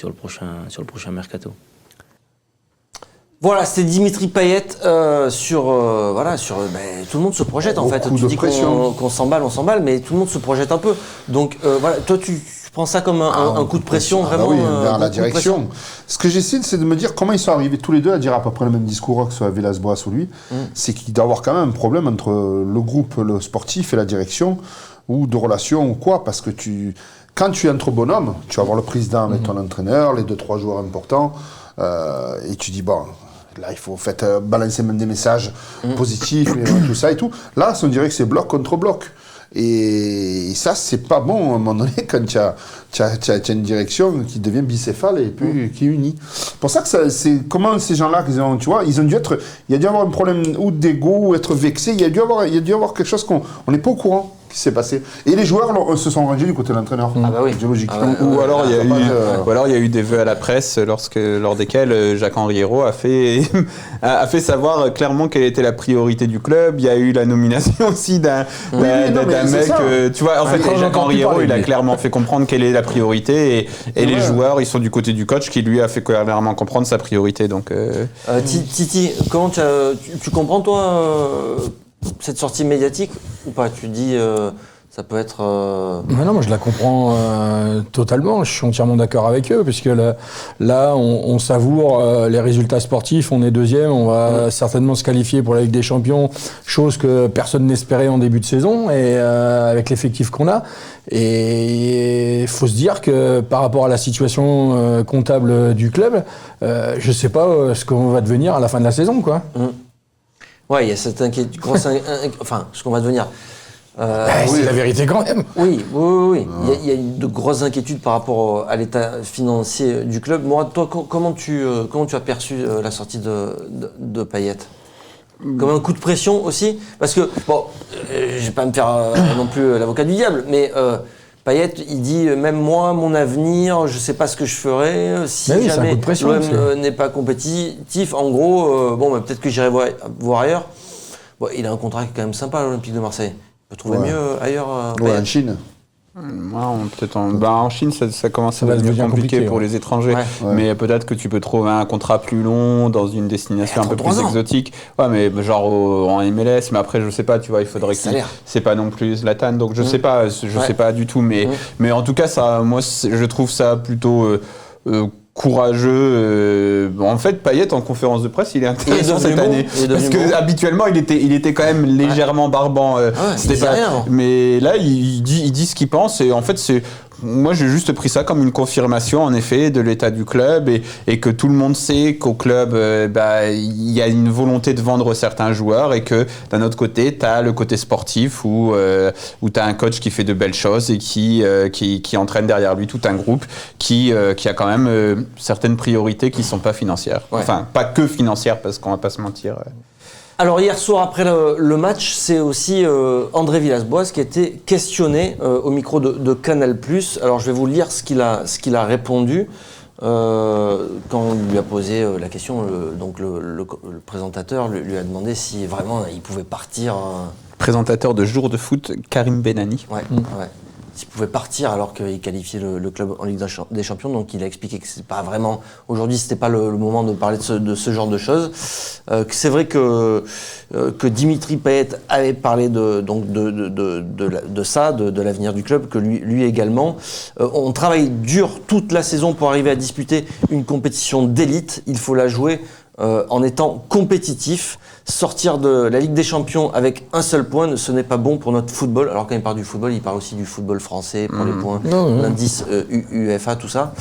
le prochain mercato. Voilà, c'est Dimitri Payet tout le monde se projette en fait. Tu dis qu'on s'emballe, mais tout le monde se projette un peu. Donc voilà, toi tu prends ça comme un coup de pression vraiment. Oui, vers la direction. Ce que j'essaie, c'est de me dire comment ils sont arrivés tous les deux à dire à peu près le même discours, que ce soit Villas-Boas ou lui. C'est qu'il doit y avoir quand même un problème entre le groupe, le sportif et la direction, ou de relation ou quoi, parce que quand tu es entre bonhommes, tu vas voir le président avec ton entraîneur, les 2-3 joueurs importants, et tu dis bon. Là, il faut balancer même des messages positifs, tout ça et tout. Là, on dirait que c'est bloc contre bloc. Et ça, c'est pas bon à un moment donné quand tu as une direction qui devient bicéphale et puis qui unit. C'est pour ça que c'est comment ces gens-là, ils ont dû être. Il y a dû avoir un problème ou d'ego ou être vexé. Il y a dû avoir quelque chose qu'on n'est pas au courant qui s'est passé. Et les joueurs se sont rangés du côté de l'entraîneur. Ah bah oui. Logique. Ou alors il y a eu des vœux à la presse lors desquels Jacques-Henri Hérault a fait savoir clairement quelle était la priorité du club. Il y a eu la nomination aussi d'un mec. Tu vois, en fait, Jacques-Henri Hérault, il a clairement fait comprendre quelle est la priorité et les joueurs, ils sont du côté du coach qui lui a fait clairement comprendre sa priorité. Donc, Titi, comment tu comprends toi cette sortie médiatique ou pas? Tu dis ça peut être. Mais non, moi je la comprends totalement. Je suis entièrement d'accord avec eux, puisque là on savoure les résultats sportifs. On est deuxième, on va certainement se qualifier pour la Ligue des Champions, chose que personne n'espérait en début de saison, et avec l'effectif qu'on a. Et il faut se dire que par rapport à la situation comptable du club, je sais pas ce qu'on va devenir à la fin de la saison, quoi. Ouais, il y a cette inquiétude, enfin, ce qu'on va devenir. C'est la vérité quand même. Oui. Il y a de grosses inquiétudes par rapport à l'état financier du club. Moi, toi, comment tu as perçu la sortie de Payet? Comme un coup de pression aussi? Parce que, bon, je vais pas me faire non plus l'avocat du diable, mais Payet, il dit, même moi, mon avenir, je sais pas ce que je ferai si jamais l'OM n'est pas compétitif. En gros, peut-être que j'irai voir ailleurs. Bon, il a un contrat qui est quand même sympa à l'Olympique de Marseille. On peut trouver mieux ailleurs. En Chine. En Chine, ça commence à devenir compliqué pour les étrangers. Ouais. Mais peut-être que tu peux trouver un contrat plus long dans une destination un peu plus exotique. Ouais, mais genre en MLS. Mais après, je sais pas, tu vois, il faudrait que c'est pas non plus Zlatan. Donc je sais pas, sais pas du tout. Mais en tout cas, ça, moi, je trouve ça plutôt courageux. En fait, Payet en conférence de presse, il est intéressant cette année parce que habituellement il était quand même légèrement barbant. C'était pas rien. Mais là, il dit ce qu'il pense et en fait moi, j'ai juste pris ça comme une confirmation, en effet, de l'état du club et que tout le monde sait qu'au club, il y a une volonté de vendre certains joueurs et que d'un autre côté, tu as le côté sportif où tu as un coach qui fait de belles choses et qui entraîne derrière lui tout un groupe qui a quand même certaines priorités qui ne sont pas financières. Ouais. Enfin, pas que financières, parce qu'on ne va pas se mentir. Alors hier soir après le match, c'est aussi André Villas-Boas qui a été questionné au micro de Canal+. Alors je vais vous lire ce qu'il a répondu quand on lui a posé la question. Le présentateur lui a demandé si vraiment il pouvait partir. Présentateur de Jour de foot, Karim Benani. Ouais. S'il pouvait partir alors qu'il qualifiait le club en Ligue des Champions, donc il a expliqué que c'est pas vraiment aujourd'hui, c'était pas le moment de parler de ce genre de choses. Que c'est vrai que Dimitri Payet avait parlé de l'avenir du club, que lui également. On travaille dur toute la saison pour arriver à disputer une compétition d'élite. Il faut la jouer en étant compétitif. Sortir de la Ligue des Champions avec un seul point, ce n'est pas bon pour notre football. Alors quand il parle du football, il parle aussi du football français pour les points, l'indice UEFA, tout ça.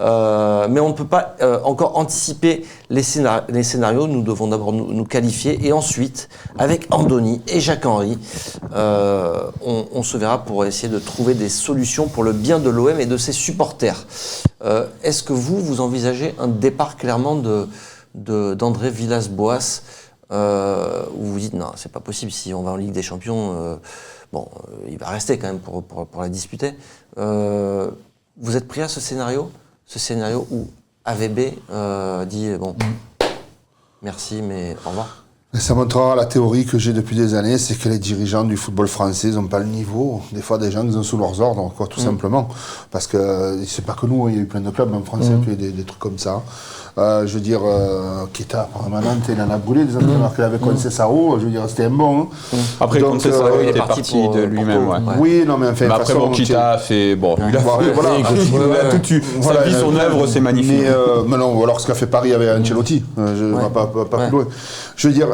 Mais on ne peut pas encore anticiper les scénarios. Nous devons d'abord nous qualifier et ensuite, avec Andoni et Jacques-Henri, on se verra pour essayer de trouver des solutions pour le bien de l'OM et de ses supporters. Est-ce que vous envisagez un départ clairement d'André Villas-Boas où vous dites non, c'est pas possible, si on va en Ligue des Champions, il va rester quand même pour la disputer. Vous êtes pris à ce scénario où AVB dit merci mais au revoir? Ça montrera la théorie que j'ai depuis des années, c'est que les dirigeants du football français n'ont pas le niveau, des fois des gens qui sont sous leurs ordres, quoi, tout simplement. Parce que c'est pas que nous, il y a eu plein de clubs en France qui ont eu des trucs comme ça. Je veux dire, Keita, maintenant, il en a brûlé des entraîneurs qu'il avait Conceição, je veux dire, c'était un bon. Après, Conceição il était parti de lui-même. Ouais. Oui, non, mais enfin. Mais après, Keita a fait. Bon, il a toute sa vie, son œuvre, c'est magnifique. Mais non, alors ce qu'a fait Paris avec Ancelotti, je ne vais pas plus loin. Je veux dire,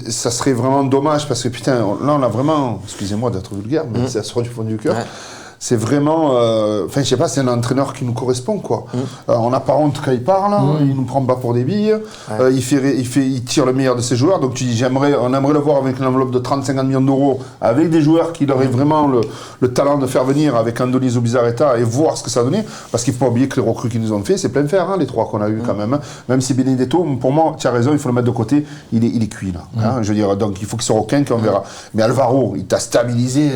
ça serait vraiment dommage parce que putain, là, on a vraiment, excusez-moi d'être vulgaire, mais ça sort du fond du cœur. c'est vraiment, je sais pas, c'est un entraîneur qui nous correspond, quoi. On n'a pas honte quand il parle, il nous prend pas pour des billes, il tire le meilleur de ses joueurs. Donc tu dis, on aimerait le voir avec une enveloppe de 30-50 millions d'euros, avec des joueurs qui auraient vraiment le talent de faire venir, avec Andoni Zubizarreta, et voir ce que ça donnait. Parce qu'il faut pas oublier que les recrues qu'ils nous ont fait, c'est plein de fer, les 3 qu'on a eu quand même. Même si Benedetto, pour moi, tu as raison, il faut le mettre de côté, il est cuit là. Je veux dire, donc il faut qu'il se requinque, on verra. Mais Alvaro, il t'a stabilisé,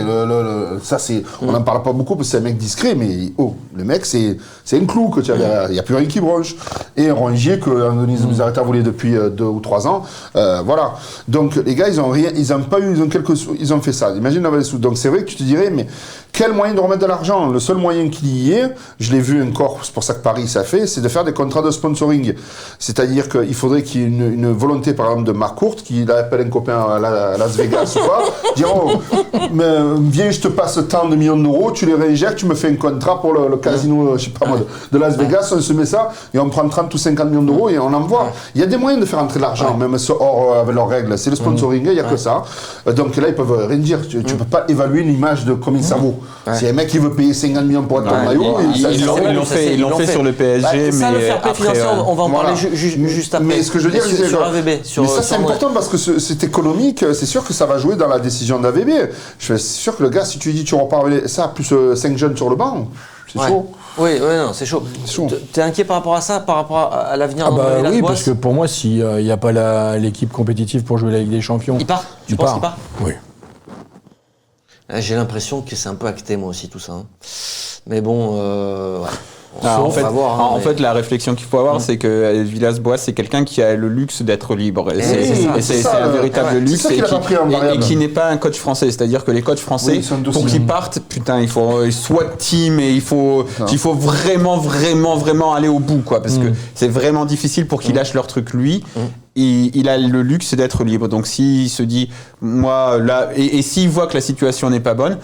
ça c'est, on n'en parle pas beaucoup parce que c'est un mec discret, mais le mec c'est un clou que tu as derrière, il n'y a plus rien qui bronche. Et Rongier, que Andoni Zubizarreta voulait depuis 2 ou 3 ans, voilà. Donc les gars, ils ont fait ça. Imagine d'avoir des sous. Donc c'est vrai que tu te dirais, mais quel moyen de remettre de l'argent? Le seul moyen qu'il y ait, je l'ai vu encore, c'est pour ça que Paris ça fait, c'est de faire des contrats de sponsoring. C'est-à-dire qu'il faudrait qu'il y ait une volonté, par exemple, de Marc Courte, qui appelle un copain à Las Vegas ou quoi, dire viens, je te passe tant de millions d'euros, tu les réinjectes, tu me fais un contrat pour le casino, je sais pas moi, de Las Vegas, on se met ça, et on prend 30 ou 50 millions d'euros et on envoie. Il y a des moyens de faire entrer de l'argent, même hors avec leurs règles. C'est le sponsoring, il n'y a que ça. Donc là, ils peuvent rien dire. Tu ne peux pas évaluer une image de combien ça vaut. Si un mec qui veut payer 50 millions pour être ton maillot, ils l'ont fait sur le PSG, ça, mais le fair play financier, on va en parler juste après. Mais ce que je veux dire, sur AVB. Mais ça, c'est important parce que c'est économique. C'est sûr que ça va jouer dans la décision d'AVB. C'est sûr que le gars, si tu dis tu repars avec ça, plus 5 jeunes sur le banc, c'est chaud. Oui, non, c'est chaud. T'es inquiet par rapport à ça, par rapport à l'avenir d'André Villas-Boas? Oui, parce que pour moi, s'il n'y a pas l'équipe compétitive pour jouer la Ligue des Champions... Il part? Tu penses qu'il part? Oui. J'ai l'impression que c'est un peu acté, moi aussi, tout ça. Mais bon, en fait, la réflexion qu'il faut avoir, c'est que Villas-Boas, c'est quelqu'un qui a le luxe d'être libre. Et c'est un véritable luxe et qui n'est pas un coach français. C'est-à-dire que les coachs français, pour qu'ils partent, putain, il faut SWAT team et il faut vraiment aller au bout, quoi. Parce que c'est vraiment difficile pour qu'ils lâchent leur truc, lui. Il a le luxe d'être libre. Donc s'il se dit, moi, là, et s'il voit que la situation n'est pas bonne,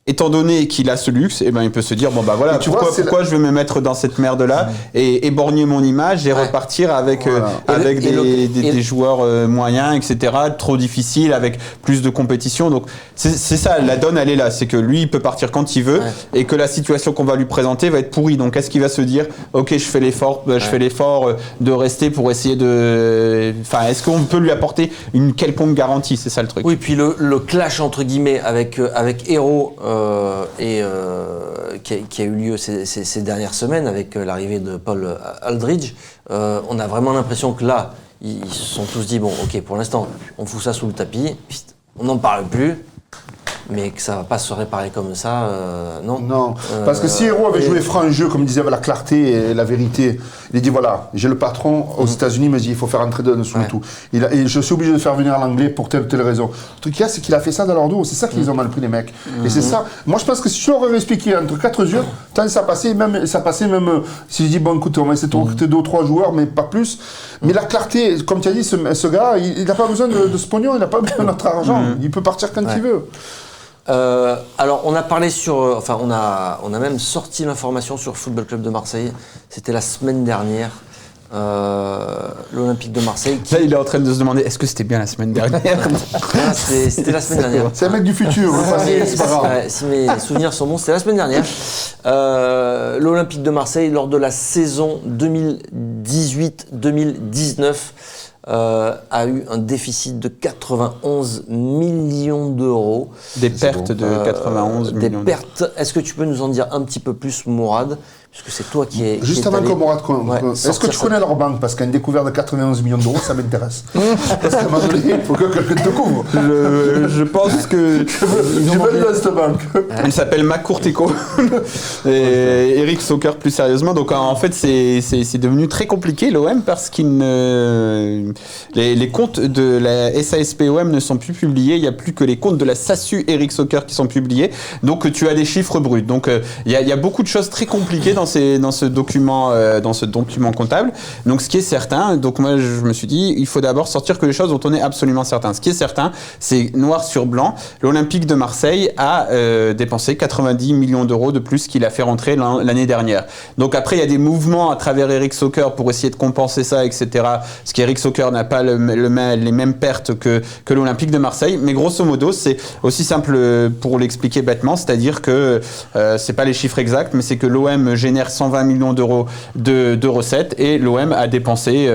étant donné qu'il a ce luxe, il peut se dire, voilà, pourquoi je vais me mettre dans cette merde-là et éborgner mon image et repartir avec des joueurs moyens, etc., trop difficiles, avec plus de compétition. Donc c'est ça, la donne, elle est là. C'est que lui, il peut partir quand il veut et que la situation qu'on va lui présenter va être pourrie. Donc est-ce qu'il va se dire, ok, je fais l'effort de rester pour essayer de... Enfin, est-ce qu'on peut lui apporter une quelconque garantie? C'est ça le truc. Oui, puis le clash, entre guillemets, avec Hérault, qui a eu lieu ces dernières semaines avec l'arrivée de Paul Aldridge, on a vraiment l'impression que là, ils se sont tous dit, bon, ok, pour l'instant, on fout ça sous le tapis, on n'en parle plus, mais que ça va pas se réparer comme ça, non. Non, parce que si Hérault avait joué franc jeu, comme il disait, avec la clarté et la vérité, il a dit, voilà, j'ai le patron aux États-Unis, il me dit, il faut faire entrer de dessous et tout. Et je suis obligé de faire venir l'anglais pour telle ou telle raison. Le truc qu'il y a, c'est qu'il a fait ça dans leur dos. C'est ça qu'ils ont mal pris, les mecs. Et c'est ça. Moi, je pense que si tu leur aurais expliqué entre 4 yeux, tant ça passait, même si je dis, bon, écoute, on va essayer de recruter 2 ou 3 joueurs, mais pas plus. Mais la clarté, comme tu as dit, ce gars, il n'a pas besoin de ce pognon, il n'a pas besoin de notre argent. Il peut partir quand il veut. Alors on a parlé on a même sorti l'information sur le Football Club de Marseille. C'était la semaine dernière. L'Olympique de Marseille. Là, il est en train de se demander est-ce que c'était bien la semaine dernière? C'était la semaine dernière. C'est un mec du futur. C'est pas grave. Si mes souvenirs sont bons, c'était la semaine dernière. L'Olympique de Marseille, lors de la saison 2018-2019, a eu un déficit de 91 millions d'euros. Des pertes de 91 millions. Des pertes. Est-ce que tu peux nous en dire un petit peu plus, Mourad? Puisque c'est toi qui es... Juste avant que Mourad... Est-ce que tu connais leur banque? Parce qu'une découverte de 91 millions d'euros, ça m'intéresse. Parce qu'à un moment donné, il faut que quelqu'un te couvre. Je pense que... Je veux dans cette banque. Il s'appelle McCourteco. Et Eric Soccer plus sérieusement. Donc en fait, c'est devenu très compliqué, l'OM, parce les comptes de la SASPOM ne sont plus publiés. Il n'y a plus que les comptes de la SASU Eric Soccer qui sont publiés. Donc tu as des chiffres bruts. Donc il y a beaucoup de choses très compliquées dans ce document comptable. Donc ce qui est certain, donc moi je me suis dit, il faut d'abord sortir que les choses dont on est absolument certain. Ce qui est certain, c'est noir sur blanc, l'Olympique de Marseille a dépensé 90 millions d'euros de plus qu'il a fait rentrer l'année dernière. Donc après, il y a des mouvements à travers Eric Soccer pour essayer de compenser ça, etc. Parce qu'Eric Soccer n'a pas les mêmes pertes que l'Olympique de Marseille. Mais grosso modo, c'est aussi simple pour l'expliquer bêtement, c'est-à-dire que c'est pas les chiffres exacts, mais c'est que l'OM génère 120 millions d'euros de recettes et l'OM a dépensé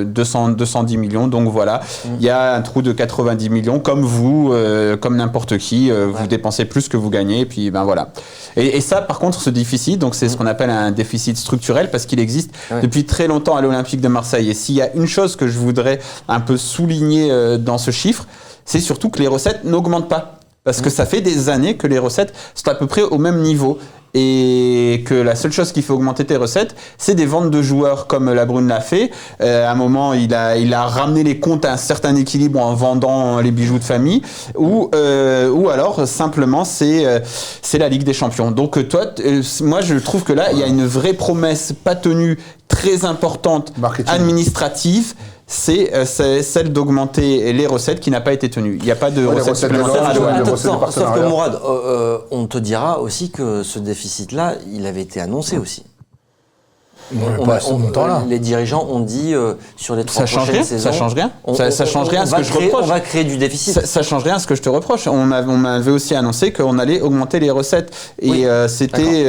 210 millions. Donc voilà, il y a un trou de 90 millions, comme vous, comme n'importe qui, vous dépensez plus que vous gagnez, et puis ben voilà. Et ça, par contre, ce déficit, donc c'est ce qu'on appelle un déficit structurel, parce qu'il existe depuis très longtemps à l'Olympique de Marseille. Et s'il y a une chose que je voudrais un peu souligner dans ce chiffre, c'est surtout que les recettes n'augmentent pas. Parce que ça fait des années que les recettes sont à peu près au même niveau. Et que la seule chose qui fait augmenter tes recettes, c'est des ventes de joueurs comme La Brune l'a fait. À un moment, il a ramené les comptes à un certain équilibre en vendant les bijoux de famille, ou alors simplement c'est la Ligue des Champions. Donc moi je trouve que là il y a une vraie promesse pas tenue, très importante, administrative. C'est celle d'augmenter les recettes qui n'a pas été tenue. Il n'y a pas de recettes supplémentaires. Sauf que Mourad, on te dira aussi que ce déficit-là, il avait été annoncé aussi. Les dirigeants ont dit sur les 3 prochaines saisons. Ça change rien. Ça change rien à ce que je reproche. On va créer du déficit. Ça change rien à ce que je te reproche. On m'avait aussi annoncé qu'on allait augmenter les recettes. Et c'était,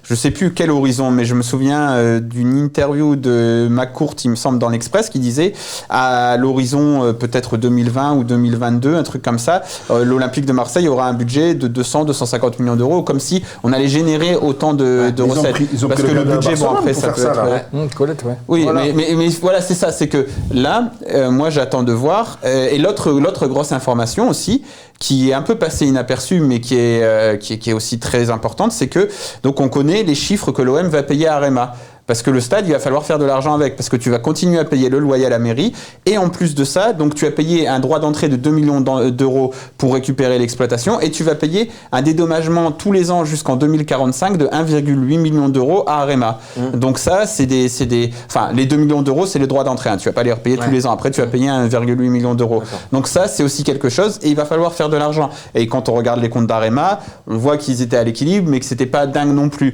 je sais plus quel horizon, mais je me souviens d'une interview de McCourt, il me semble, dans l'Express, qui disait à l'horizon peut-être 2020 ou 2022, un truc comme ça, l'Olympique de Marseille aura un budget de 200-250 millions d'euros, comme si on allait générer autant de recettes. Parce que le budget, bon après ça peut être... Colette, ouais. Oui, voilà. Mais voilà, c'est ça, c'est que là, moi j'attends de voir. Et l'autre grosse information aussi, qui est un peu passée inaperçue, mais qui est aussi très importante, c'est que donc on connaît les chiffres que l'OM va payer à Arema. Parce que le stade, il va falloir faire de l'argent avec, parce que tu vas continuer à payer le loyer à la mairie, et en plus de ça, donc tu as payé un droit d'entrée de 2 millions d'euros pour récupérer l'exploitation, et tu vas payer un dédommagement tous les ans jusqu'en 2045 de 1,8 million d'euros à Arema. Donc ça, enfin, les 2 millions d'euros, c'est les droits d'entrée, hein. Tu vas pas les repayer tous les ans. Après, tu vas payer 1,8 million d'euros. Donc ça, c'est aussi quelque chose, et il va falloir faire de l'argent. Et quand on regarde les comptes d'Arema, on voit qu'ils étaient à l'équilibre, mais que c'était pas dingue non plus.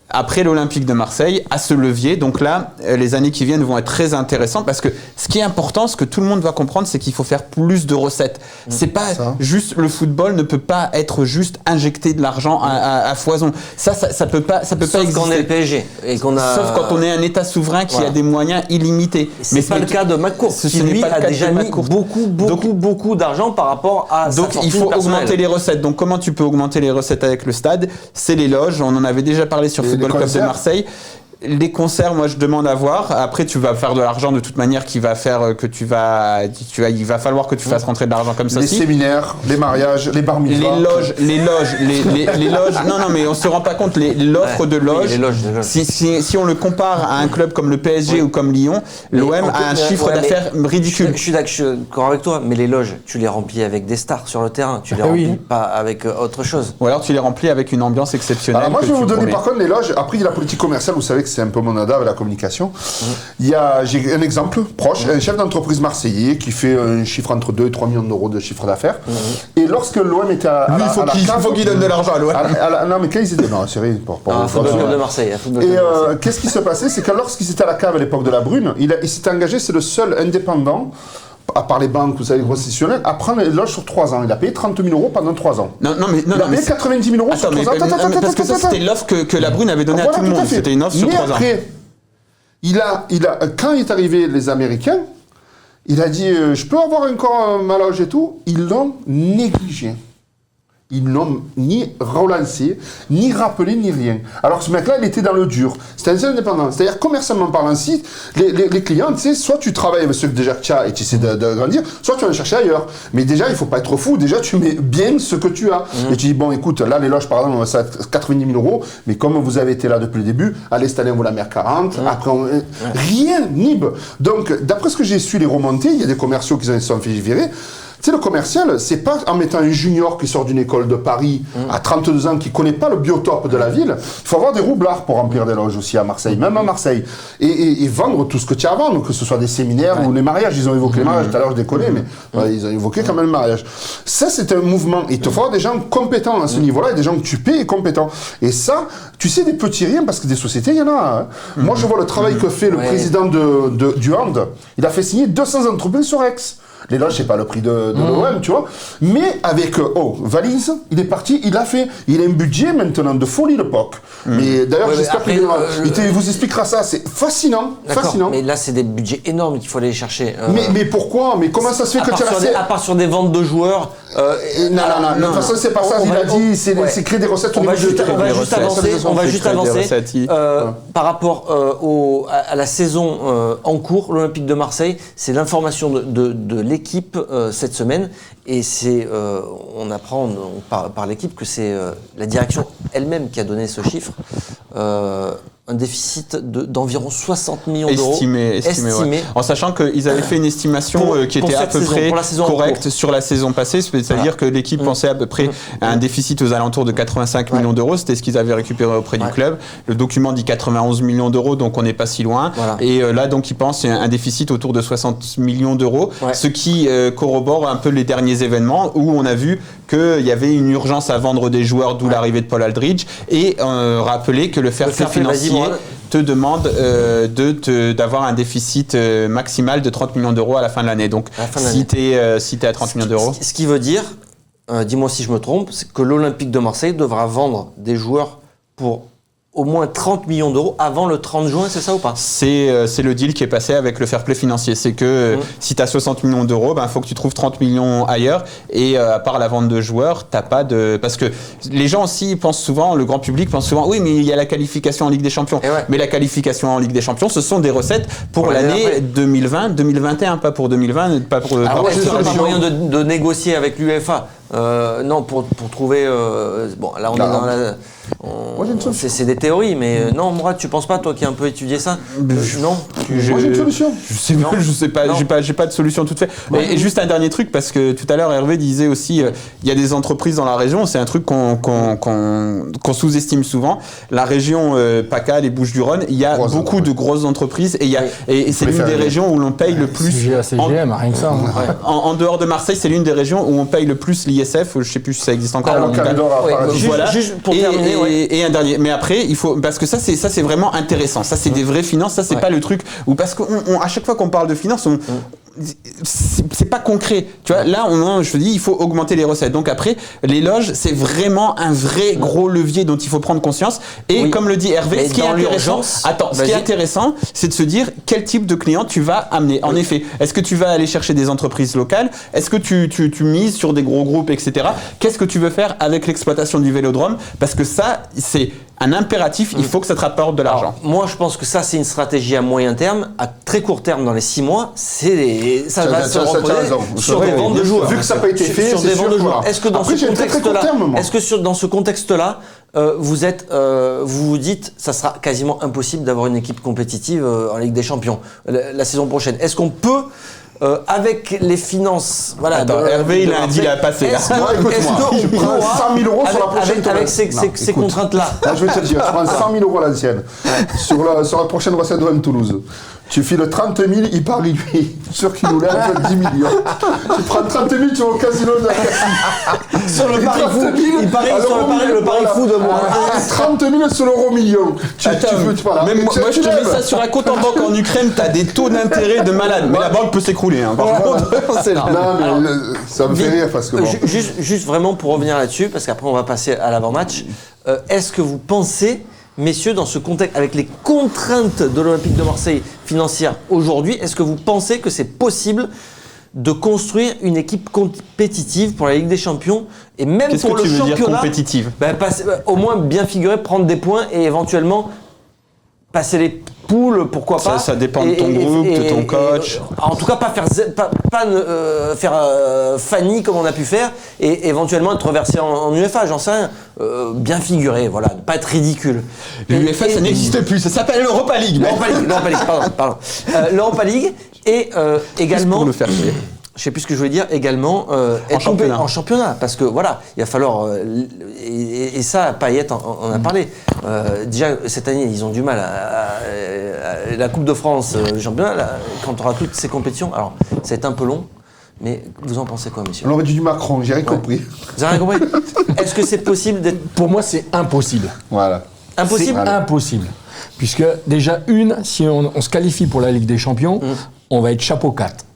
Après l'Olympique de Marseille, à ce levier, donc là, les années qui viennent vont être très intéressantes parce que ce qui est important, ce que tout le monde va comprendre, c'est qu'il faut faire plus de recettes. C'est pas juste le football ne peut pas être juste injecter de l'argent à foison. Ça peut pas exister. Sauf quand on est le PSG et qu'on a. Sauf quand on est un État souverain qui a des moyens illimités. Mais c'est pas le cas de McCourt, qui lui a déjà mis beaucoup d'argent par rapport à. Donc il faut augmenter les recettes. Donc comment tu peux augmenter les recettes avec le stade? C'est les loges. On en avait déjà parlé sur Football Club de Marseille. Les concerts, moi je demande à voir. Après, tu vas faire de l'argent de toute manière qui va faire que il va falloir que tu fasses rentrer de l'argent comme ça. Les séminaires, les mariages, les bar mitzvahs. Les loges. Non, mais on se rend pas compte. L'offre de loges. Si on le compare à un club comme le PSG ou comme Lyon, l'OM a un chiffre d'affaires ridicule. Je suis d'accord avec toi, mais les loges, tu les remplis avec des stars sur le terrain. Tu les remplis pas avec autre chose. Ou alors tu les remplis avec une ambiance exceptionnelle. Alors moi je vais vous donner par contre les loges. Après il y a la politique commerciale, vous savez que c'est un peu mon dada avec la communication. J'ai un exemple proche, un chef d'entreprise marseillais qui fait un chiffre entre 2 et 3 millions d'euros de chiffre d'affaires. Et lorsque l'OM était à la cave... Il faut qu'il donne de l'argent à l'OM. Non, mais quand ils étaient... Non, c'est vrai. Football Club de Marseille. Qu'est-ce qui se passait? C'est que lorsqu'ils étaient à la cave à l'époque de la Brune, il s'était engagé, c'est le seul indépendant, à part les banques, vous savez, les grossistes, à prendre les loges sur 3 ans. Il a payé 30 000 euros pendant 3 ans. Il a payé 90 000 euros sur 3 ans. Parce que ça, c'était l'offre que la Brune avait donnée à tout le monde. C'était une offre sur 3 ans. Après, quand il est arrivé les Américains, il a dit je peux avoir encore ma loge et tout. Ils l'ont négligé. Ils n'ont ni relancé, ni rappelé, ni rien. Alors ce mec-là, il était dans le dur. C'était un seul indépendant. C'est-à-dire, commercialement parlant, si les clients, tu sais, soit tu travailles avec ceux que déjà tu as et tu essaies de grandir, soit tu vas les chercher ailleurs. Mais déjà, il faut pas être fou. Déjà, tu mets bien ce que tu as. Et tu dis, bon, écoute, là, les loges, par exemple, ça va être 90 000 euros. Mais comme vous avez été là depuis le début, allez, cette année, on vous la met à 40. Après, rien, nib. Donc, d'après ce que j'ai su les remonter, il y a des commerciaux qui se sont fait virer. sais, le commercial, c'est pas en mettant un junior qui sort d'une école de Paris à 32 ans, qui connaît pas le biotope de la ville. Il faut avoir des roublards pour remplir des loges aussi à Marseille, même à Marseille. Et vendre tout ce que tu as à vendre, que ce soit des séminaires ou les mariages. Ils ont évoqué les mariages, tout à l'heure je décollais, mais ils ont évoqué quand même le mariage. Ça, c'est un mouvement. Il te faut avoir des gens compétents à ce niveau-là, et des gens que tu paies et compétents. Et ça, tu sais, des petits riens, parce que des sociétés, il y en a. Hein. Moi, je vois le travail que fait le président du Hand. Il a fait signer 200 entreprises sur Aix. Les loges, c'est pas le prix de l'OM, tu vois. Mais avec valise, il est parti, il a un budget maintenant de folie, le POC. Mais d'ailleurs, j'espère qu'il vous expliquera ça. C'est fascinant. Fascinant. Mais là, c'est des budgets énormes qu'il faut aller chercher. Mais pourquoi? Mais comment ça se fait que tu as à part sur des ventes de joueurs. Non. De toute façon, c'est pas ça. Il a dit, c'est créer des recettes au niveau de On va juste avancer. Par rapport à la saison en cours, l'Olympique de Marseille, c'est l'information de l'équipe cette semaine, et on apprend par l'équipe que c'est la direction elle-même qui a donné ce chiffre. Un déficit d'environ 60 millions d'euros. Estimé. Ouais. En sachant qu'ils avaient fait une estimation qui était à peu près correcte sur la saison passée, c'est-à-dire que l'équipe pensait à peu près à un déficit aux alentours de 85 millions d'euros, c'était ce qu'ils avaient récupéré auprès du club. Le document dit 91 millions d'euros, donc on n'est pas si loin. Voilà. Et là, donc, ils pensent à un déficit autour de 60 millions d'euros, ce qui corrobore un peu les derniers événements où on a vu qu'il y avait une urgence à vendre des joueurs, d'où l'arrivée de Paul Aldridge, et rappeler que le fair play financier te demande d'avoir un déficit maximal de 30 millions d'euros à la fin de l'année. Donc, si tu es à 30 millions d'euros... Ce qui veut dire, dis-moi si je me trompe, c'est que l'Olympique de Marseille devra vendre des joueurs pour au moins 30 millions d'euros avant le 30 juin, c'est ça ou pas? C'est le deal qui est passé avec le fair play financier. C'est que si tu as 60 millions d'euros, il faut que tu trouves 30 millions ailleurs. Et à part la vente de joueurs, t'as pas de... Parce que les gens aussi pensent souvent, le grand public pense souvent, oui, mais il y a la qualification en Ligue des Champions. Mais la qualification en Ligue des Champions, ce sont des recettes pour l'année 2020, 2021, pas pour 2020, pas pour... Alors est-ce qu'il n'y a pas moyen de négocier avec l'UEFA? Non, pour trouver... bon, là, on est dans la... C'est des théories, mais non, Mourad, tu penses pas, toi qui as un peu étudié ça? Non. Moi, j'ai une solution. Je sais pas, j'ai pas de solution toute faite. Et juste un dernier truc, parce que tout à l'heure, Hervé disait aussi, il y a des entreprises dans la région, c'est un truc qu'on sous-estime souvent. La région PACA, les Bouches-du-Rhône, il y a beaucoup de grosses entreprises, et c'est l'une des régions où l'on paye le plus. CGM, rien que ça. En dehors de Marseille, c'est l'une des régions où on paye le plus l'ISF, je sais plus si ça existe encore. Voilà. Juste pour terminer. Et un dernier, mais après il faut, parce que ça c'est vraiment intéressant, ça c'est des vraies finances, ça c'est pas le truc où, parce que à chaque fois qu'on parle de finances, c'est pas concret, tu vois. Là je te dis, il faut augmenter les recettes. Donc après, les loges, c'est vraiment un vrai gros levier dont il faut prendre conscience. Et comme le dit Hervé, ce qui est intéressant, c'est de se dire quel type de client tu vas amener. En effet, est-ce que tu vas aller chercher des entreprises locales? Est-ce que tu mises sur des gros groupes, etc. Qu'est-ce que tu veux faire avec l'exploitation du Vélodrome? Parce que ça, c'est un impératif, il faut que ça te rapporte de l'argent. Moi, je pense que ça, c'est une stratégie à moyen terme. À très court terme, dans les 6 mois, ça va se reposer sur des ventes de joueurs. Vu que ça n'a pas été fait, sur des ventes de joueurs. Est-ce que dans dans ce contexte-là, vous vous dites, ça sera quasiment impossible d'avoir une équipe compétitive en Ligue des Champions la saison prochaine? Est-ce qu'on peut avec les finances, voilà. Hervé, il a un deal à passer. Est-ce qu'on prend 100 000 euros sur la prochaine avec ces contraintes-là? Je vais te dire, je prends 100 000 euros à l'ancienne sur la prochaine recette de Toulouse. Tu files 30 000, il parie lui. Sûr qu'il nous lève 10 millions. Tu prends 30 000, tu vas au casino de la Cassis. Sur le pari fou. Il parie sur le pari fou de moi. 30 000 sur l'euro million. Même moi, je te mets ça sur un compte en banque en Ukraine, t'as des taux d'intérêt de malade. Mais la banque peut s'écrouler. Par contre, c'est là. Non, mais ça me fait rire parce que. Juste vraiment pour revenir là-dessus, parce qu'après on va passer à l'avant-match. Est-ce que vous pensez, messieurs, dans ce contexte, avec les contraintes de l'Olympique de Marseille financières aujourd'hui, est-ce que vous pensez que c'est possible de construire une équipe compétitive pour la Ligue des Champions et même pour le championnat? Qu'est-ce que tu veux dire compétitive? Au moins bien figurer, prendre des points et éventuellement passer les poules, pourquoi pas. Ça dépend de ton groupe, de ton coach. En tout cas, pas faire Fanny comme on a pu faire et éventuellement être reversé en UEFA, j'en sais rien. Bien figuré, voilà, ne pas être ridicule. L'UEFA, ça n'existe plus, ça s'appelle l'Europa League. L'Europa League, pardon. L'Europa League et également. Pour le faire chier. je sais plus ce que je voulais dire, également en championnat. Parce que voilà, il va falloir. Et ça, Payet en a parlé. Déjà, cette année, ils ont du mal à la Coupe de France, le championnat, quand on aura toutes ces compétitions. Alors, ça va être un peu long. Mais vous en pensez quoi, monsieur? On aurait dit du Macron, j'ai rien compris. Vous avez rien compris? Est-ce que c'est possible d'être. Pour moi, c'est impossible. Voilà. Impossible? C'est impossible. Puisque déjà, si on se qualifie pour la Ligue des Champions, on va être chapeau 4.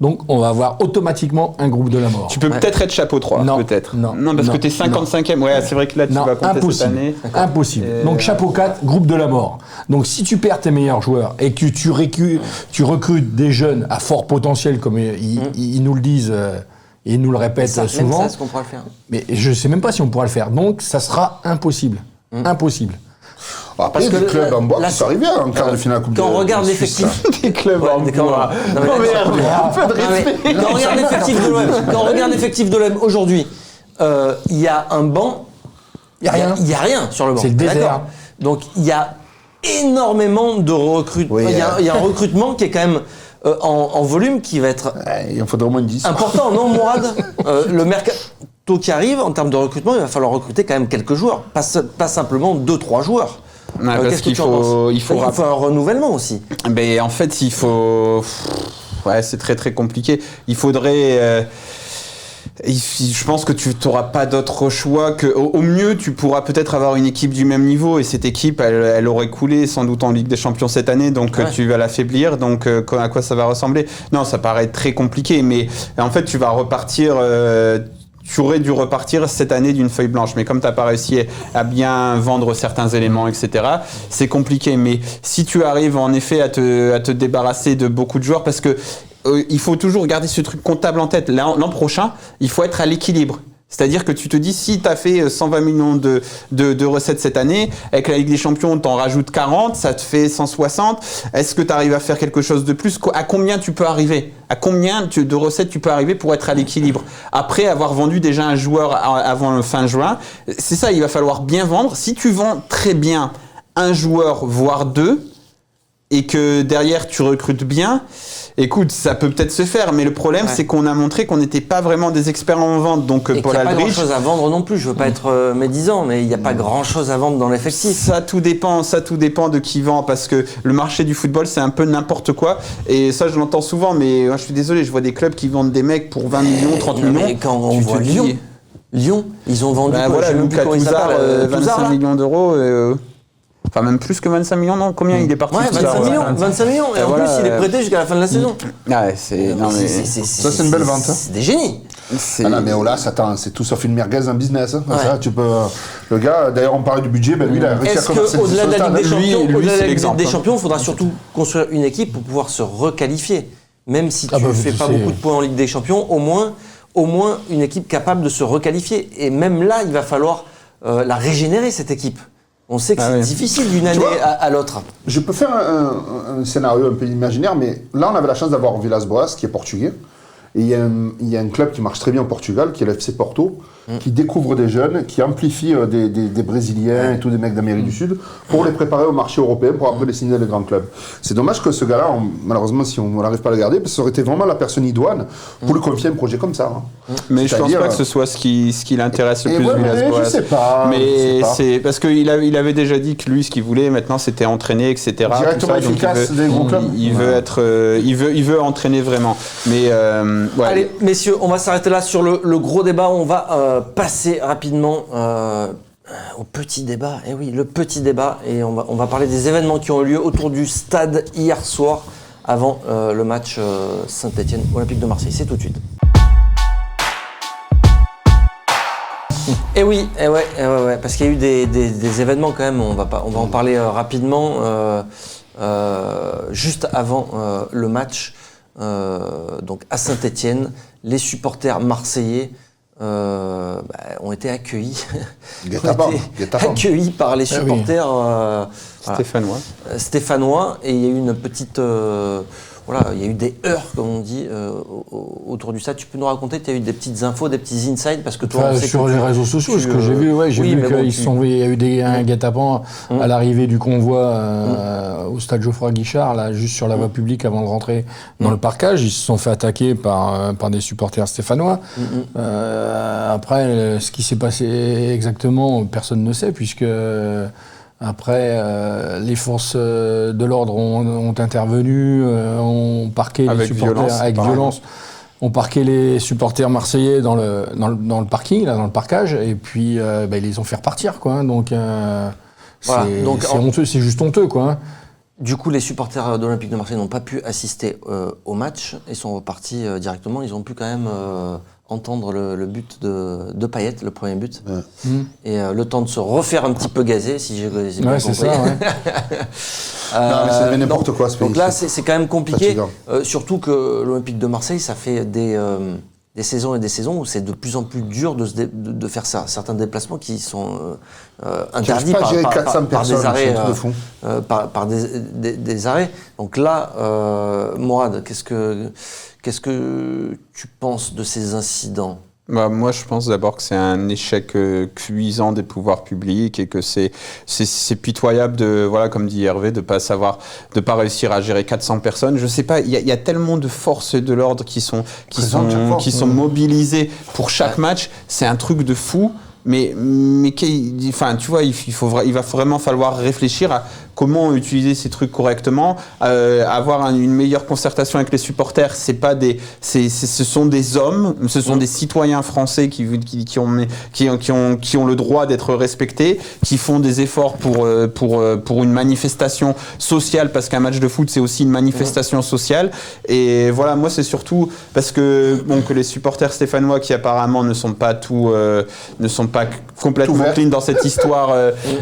Donc, on va avoir automatiquement un groupe de la mort. Tu peux peut-être être chapeau 3, Non, peut-être. non, parce non, que t'es 55e. Ouais, c'est vrai que là, tu vas compter cette année. Impossible. Donc, chapeau 4, groupe de la mort. Donc, si tu perds tes meilleurs joueurs et que tu recrutes des jeunes à fort potentiel, comme ils nous le disent et ils nous le répètent souvent. Même ça, est-ce qu'on pourra le faire? Mais je ne sais même pas si on pourra le faire. Donc, ça sera impossible. Impossible. Après, il y a des clubs en bois qui sont arrivés en quart de finale Coupe de Quand on regarde l'effectif. Des clubs en bois. Quand on regarde l'effectif de l'OM aujourd'hui, il y a un banc. Il n'y a rien. Il n'y a rien sur le banc. C'est le désert. D'accord. Donc il y a énormément de recrutements. Oui, il y a un recrutement qui est quand même en volume qui va être il en faudrait au moins 10. important, non, Mourad? Le mercato qui arrive, en termes de recrutement, il va falloir recruter quand même quelques joueurs, pas simplement 2-3 joueurs. Ouais, parce qu'il faut un renouvellement aussi. Ben, en fait, il faut. Ouais, c'est très très compliqué. Il faudrait. Je pense que tu n'auras pas d'autre choix que. Au mieux, tu pourras peut-être avoir une équipe du même niveau et cette équipe, elle aurait coulé sans doute en Ligue des Champions cette année, donc tu vas l'affaiblir. Donc, à quoi ça va ressembler? Non, ça paraît très compliqué, mais en fait, tu vas repartir. Tu aurais dû repartir cette année d'une feuille blanche. Mais comme tu n'as pas réussi à bien vendre certains éléments, etc., c'est compliqué. Mais si tu arrives en effet à te débarrasser de beaucoup de joueurs, parce que il faut toujours garder ce truc comptable en tête. L'an prochain, il faut être à l'équilibre. C'est-à-dire que tu te dis, si tu as fait 120 millions de recettes cette année, avec la Ligue des Champions, tu en rajoutes 40, ça te fait 160. Est-ce que tu arrives à faire quelque chose de plus? À combien tu peux arriver? À combien de recettes tu peux arriver pour être à l'équilibre? Après avoir vendu déjà un joueur avant le fin juin, c'est ça, il va falloir bien vendre. Si tu vends très bien un joueur, voire deux, et que derrière tu recrutes bien, écoute, ça peut peut-être se faire, mais le problème c'est qu'on a montré qu'on n'était pas vraiment des experts en vente. Donc et Paul Aldrich, il n'y a pas Aldrich, grand-chose à vendre non plus. Je veux pas être médisant, mais il n'y a pas grand-chose à vendre dans l'effectif. Ça tout dépend de qui vend, parce que le marché du football c'est un peu n'importe quoi. Et ça je l'entends souvent, mais moi, je suis désolé, je vois des clubs qui vendent des mecs pour 20 millions, 30 millions. Mais quand on voit Lyon, ils ont vendu Lucas Touzard, 25 millions d'euros. Enfin, même plus que 25 millions, non? Combien il est parti? Ouais, 25 millions. Et en plus, il est prêté jusqu'à la fin de la saison. Ouais, c'est. Non, mais. Ça, c'est une belle vente. C'est des génies. Ah non, mais Olas, attends, c'est tout sauf une merguez en business. Hein. Ça, tu peux. Le gars, d'ailleurs, on parlait du budget, ben lui, il a réussi à commencer. Est-ce qu'au-delà de la Ligue des Champions, au-delà de la Ligue des Champions, il faudra surtout construire une équipe pour pouvoir se requalifier? Même si tu ne fais pas beaucoup de points en Ligue des Champions, au moins une équipe capable de se requalifier. Et même là, il va falloir la régénérer, cette équipe. On sait que c'est difficile d'une année à l'autre. Je peux faire un scénario un peu imaginaire, mais là, on avait la chance d'avoir Villas-Boas, qui est portugais. Et il y a un club qui marche très bien au Portugal, qui est l'FC Porto, qui découvre des jeunes, qui amplifie des Brésiliens et tous des mecs d'Amérique du Sud pour les préparer au marché européen pour après les signer dans les grands clubs. C'est dommage que ce gars-là, malheureusement, si on n'arrive pas à le garder, parce que ça aurait été vraiment la personne idoine pour lui confier un projet comme ça. Hein. Mais je pense pas que ce soit ce qui l'intéresse le plus, Villas-Boas. Je sais pas. Mais c'est parce qu'il avait déjà dit que lui, ce qu'il voulait maintenant, c'était entraîner, etc. Directement efficace des gros clubs. Il veut entraîner vraiment. Mais allez, messieurs, on va s'arrêter là sur le gros débat. On va passer rapidement au petit débat. Eh oui, le petit débat. Et on va parler des événements qui ont eu lieu autour du stade hier soir avant le match Saint-Etienne Olympique de Marseille. C'est tout de suite. Et oui, parce qu'il y a eu des événements quand même. On va en parler rapidement. Juste avant le match, donc à Saint-Etienne, les supporters marseillais ont été accueillis. Accueillis par les supporters stéphanois. Stéphanois, et il y a eu une petite voilà, il y a eu des heures, comme on dit, autour du stade. Tu peux nous raconter, tu as eu des petites infos, des petits insights parce que toi, on sait sur que les réseaux sociaux, ce que j'ai vu, j'ai vu qu'il y a eu un guet-apens à l'arrivée du convoi au stade Geoffroy Guichard, là, juste sur la voie publique avant de rentrer dans le parcage. Ils se sont fait attaquer par des supporters stéphanois. Après, ce qui s'est passé exactement, personne ne sait, puisque après, les forces de l'ordre ont intervenu, ont parqué les supporters avec violence. On parquait les supporters marseillais dans le parking, là, dans le parquage, et puis ils les ont fait repartir, quoi. Donc, voilà. C'est honteux, c'est juste honteux, quoi. Du coup, les supporters de l'Olympique de Marseille n'ont pas pu assister au match et sont repartis directement. Ils ont pu quand même entendre le but de Payet, le premier but, et le temps de se refaire un petit peu gazer, si j'ai bien compris. C'est ça, ouais. Non, mais c'est n'importe quoi, ce pays. Donc là, c'est quand même compliqué, surtout que l'Olympique de Marseille, ça fait des saisons et des saisons où c'est de plus en plus dur de faire certains déplacements qui sont interdits par des arrêts. Par des arrêts. Donc là, Mourad, qu'est-ce que tu penses de ces incidents ? Moi, je pense d'abord que c'est un échec cuisant des pouvoirs publics et que c'est pitoyable de, voilà, comme dit Hervé, de pas réussir à gérer 400 personnes. Je sais pas, il y a tellement de forces de l'ordre qui sont mobilisées pour chaque match. C'est un truc de fou. Mais enfin, tu vois, il va vraiment falloir réfléchir à comment utiliser ces trucs correctement, avoir une meilleure concertation avec les supporters. Ce sont des hommes, ce sont des citoyens français qui ont le droit d'être respectés, qui font des efforts pour une manifestation sociale, parce qu'un match de foot c'est aussi une manifestation sociale. Et voilà, moi c'est surtout parce que les supporters stéphanois qui apparemment ne sont pas complètement clean dans cette histoire,